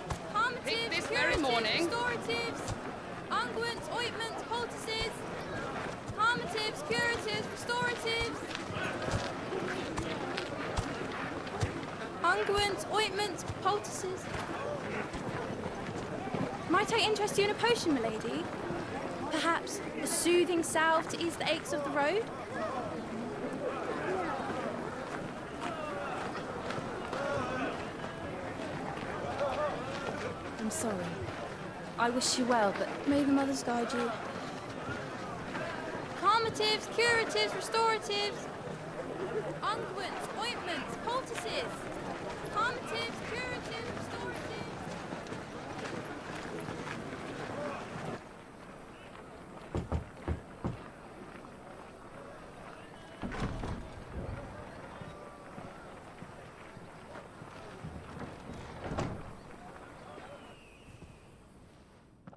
Picked this very morning. Restoratives, unguents, ointments, poultices, calmatives, curatives, restoratives, unguents, ointments, poultices. Might I interest you in a potion, milady? Perhaps a soothing salve to ease the aches of the road? I'm sorry. I wish you well, but may the mothers guide you. Calmatives, curatives, restoratives, unguents, ointments, poultices. Calmatives, curatives, restoratives.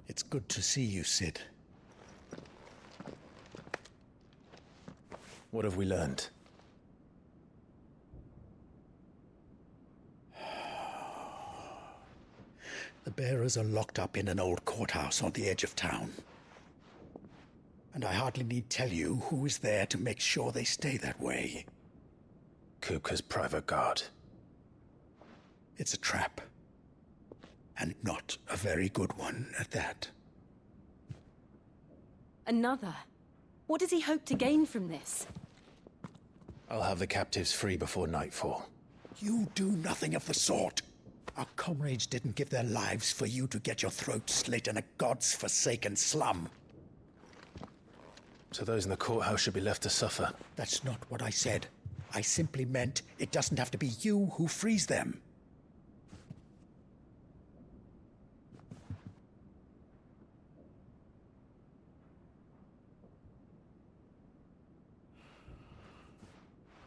It's good to see you, Sid. What have we learned? The bearers are locked up in an old courthouse on the edge of town. And I hardly need tell you who is there to make sure they stay that way. Kupka's private guard. It's a trap. And not a very good one at that. Another? What does he hope to gain from this? I'll have the captives free before nightfall. You do nothing of the sort. Our comrades didn't give their lives for you to get your throat slit in a god's forsaken slum. So those in the courthouse should be left to suffer. That's not what I said. I simply meant it doesn't have to be you who frees them.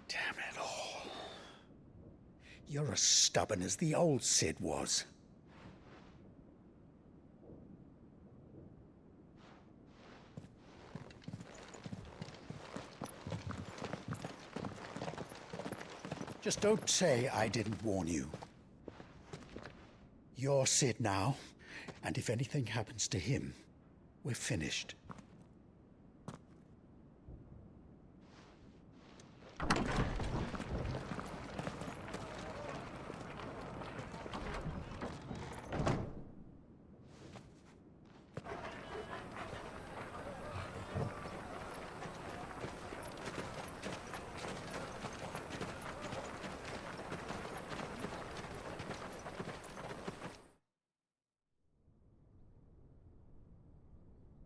Damn it all. You're as stubborn as the old Sid was. Just don't say I didn't warn you. You're Sid now, and if anything happens to him, we're finished.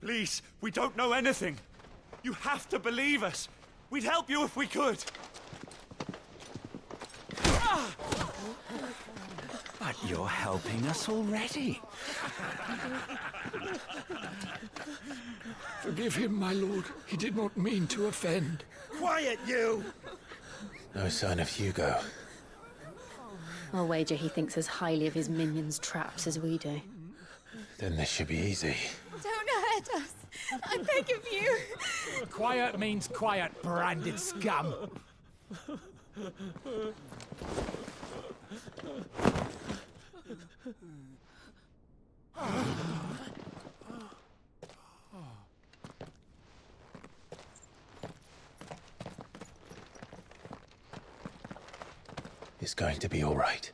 Please, we don't know anything. You have to believe us. We'd help you if we could. But you're helping us already. Forgive him, my lord. He did not mean to offend. Quiet, you! No sign of Hugo. I'll wager he thinks as highly of his minions' traps as we do. Then this should be easy. Don't hurt us. I beg of you. Quiet means quiet, branded scum. It's going to be all right.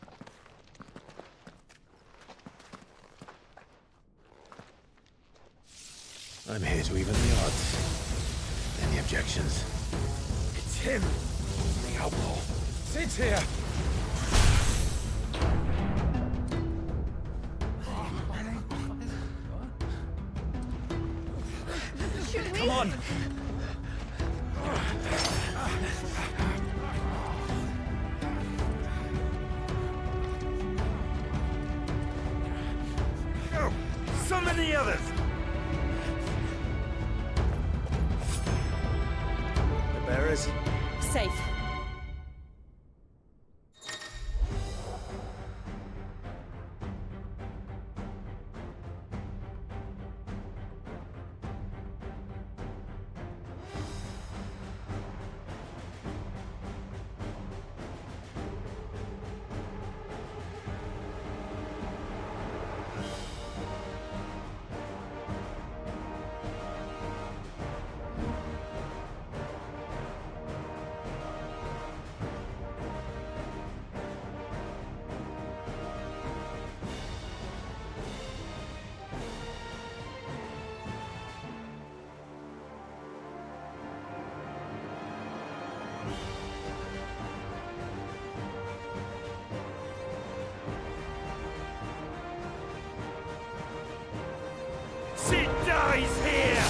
I'm here to even the odds. Any objections? It's him, the outlaw. Sit here. Come on. Go! Summon the others! The bearers? Safe. Sid dies here!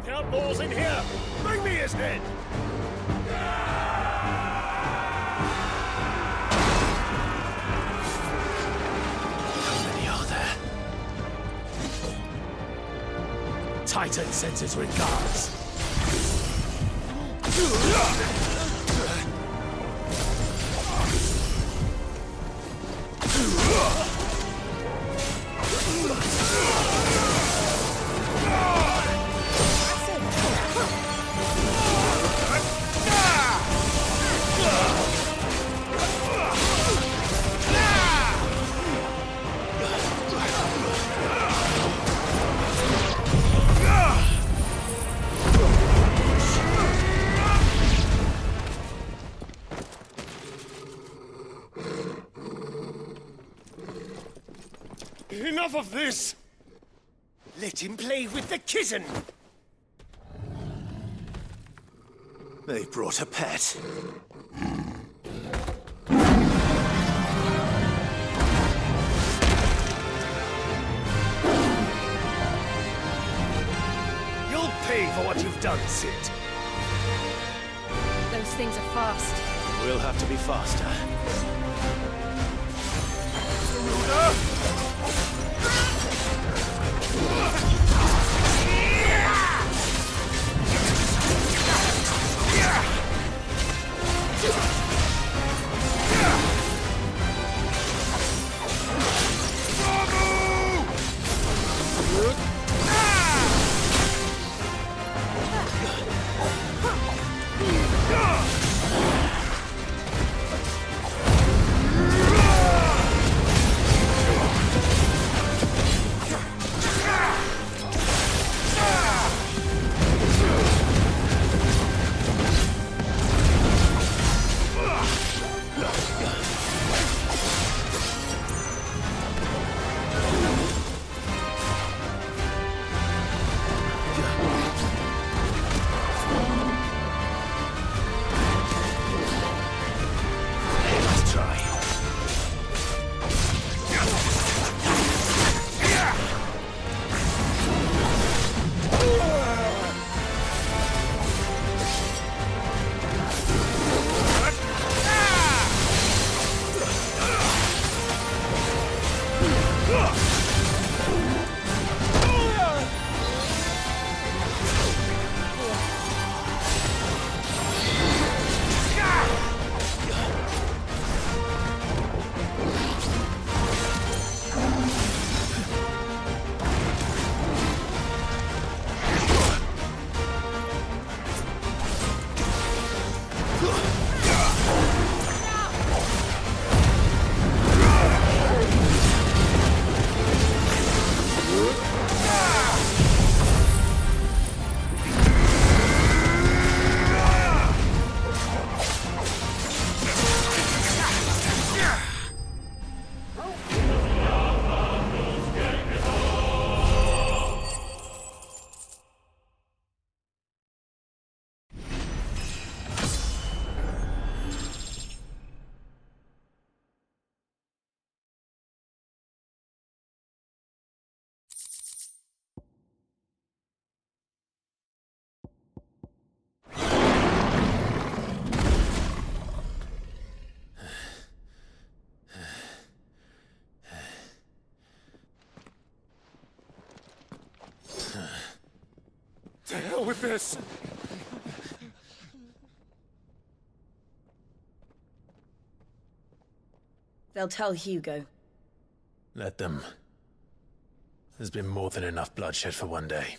Outlaws in here! Bring me his head! How many are there? Titan sends his regards. Enough of this! Let him play with the kitten! They brought a pet. You'll pay for what you've done, Sid. Those things are fast. We'll have to be faster. with this! They'll tell Hugo. Let them. There's been more than enough bloodshed for one day.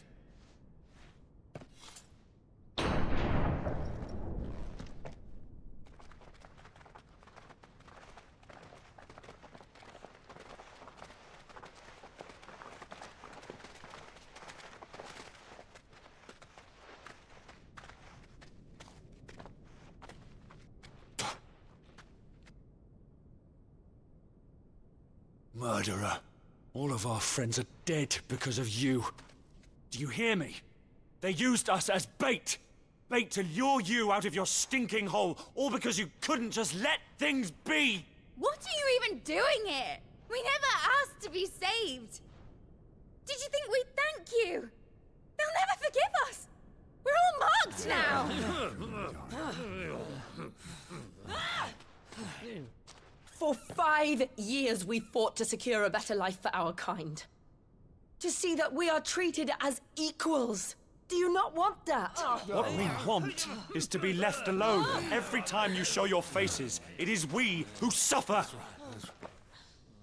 Murderer. All of our friends are dead because of you. Do you hear me? They used us as bait. Bait to lure you out of your stinking hole, all because you couldn't just let things be. What are you even doing here? We never asked to be saved. Did you think we'd thank you? They'll never forgive us. We're all marked now. For 5 years we fought to secure a better life for our kind. To see that we are treated as equals. Do you not want that? What we want is to be left alone. Every time you show your faces, it is we who suffer.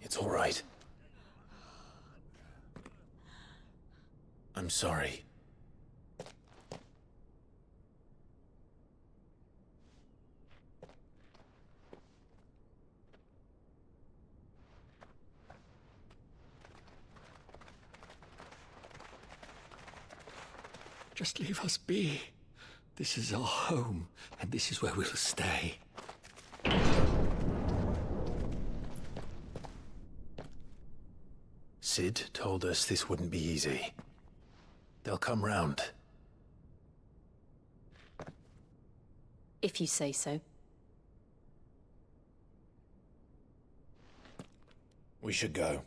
It's all right. I'm sorry. Just leave us be. This is our home, and this is where we'll stay. Sid told us this wouldn't be easy. They'll come round. If you say so. We should go.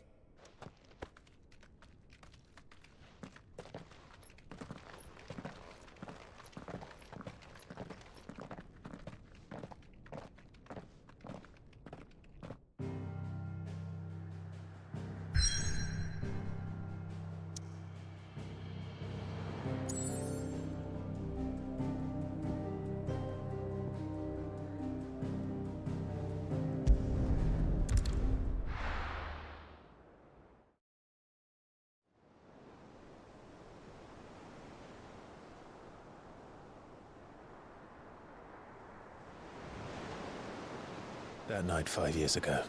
That night 5 years ago,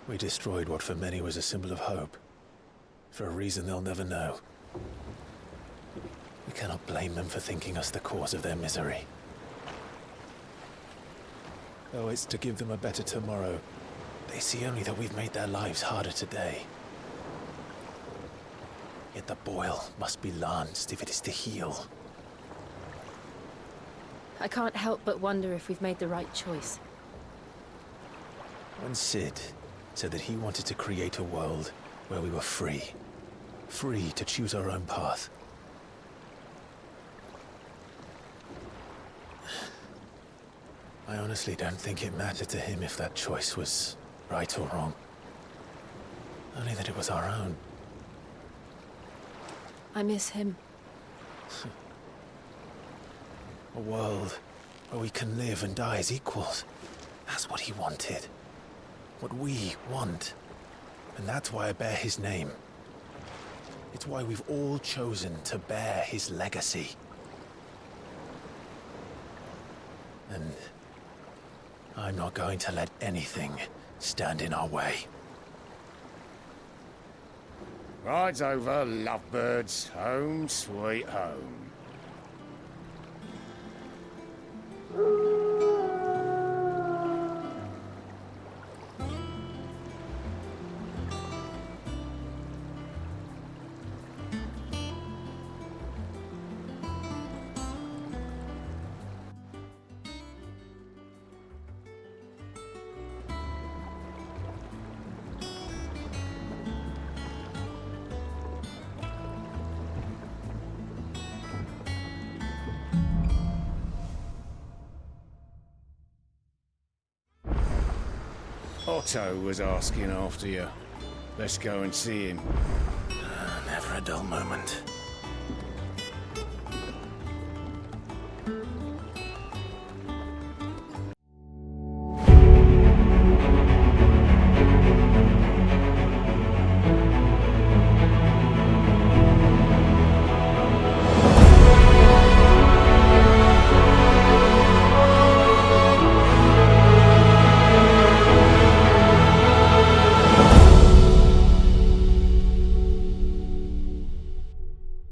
we destroyed what for many was a symbol of hope. For a reason they'll never know. We cannot blame them for thinking us the cause of their misery. Though it's to give them a better tomorrow, they see only that we've made their lives harder today. Yet the boil must be lanced if it is to heal. I can't help but wonder if we've made the right choice. When Sid said that he wanted to create a world where we were free. Free to choose our own path. I honestly don't think it mattered to him if that choice was right or wrong. Only that it was our own. I miss him. A world where we can live and die as equals. That's what he wanted. What we want. And that's why I bear his name. It's why we've all chosen to bear his legacy. And I'm not going to let anything stand in our way. Rides over, lovebirds. Home, sweet home. Otto was asking after you. Let's go and see him. Never a dull moment.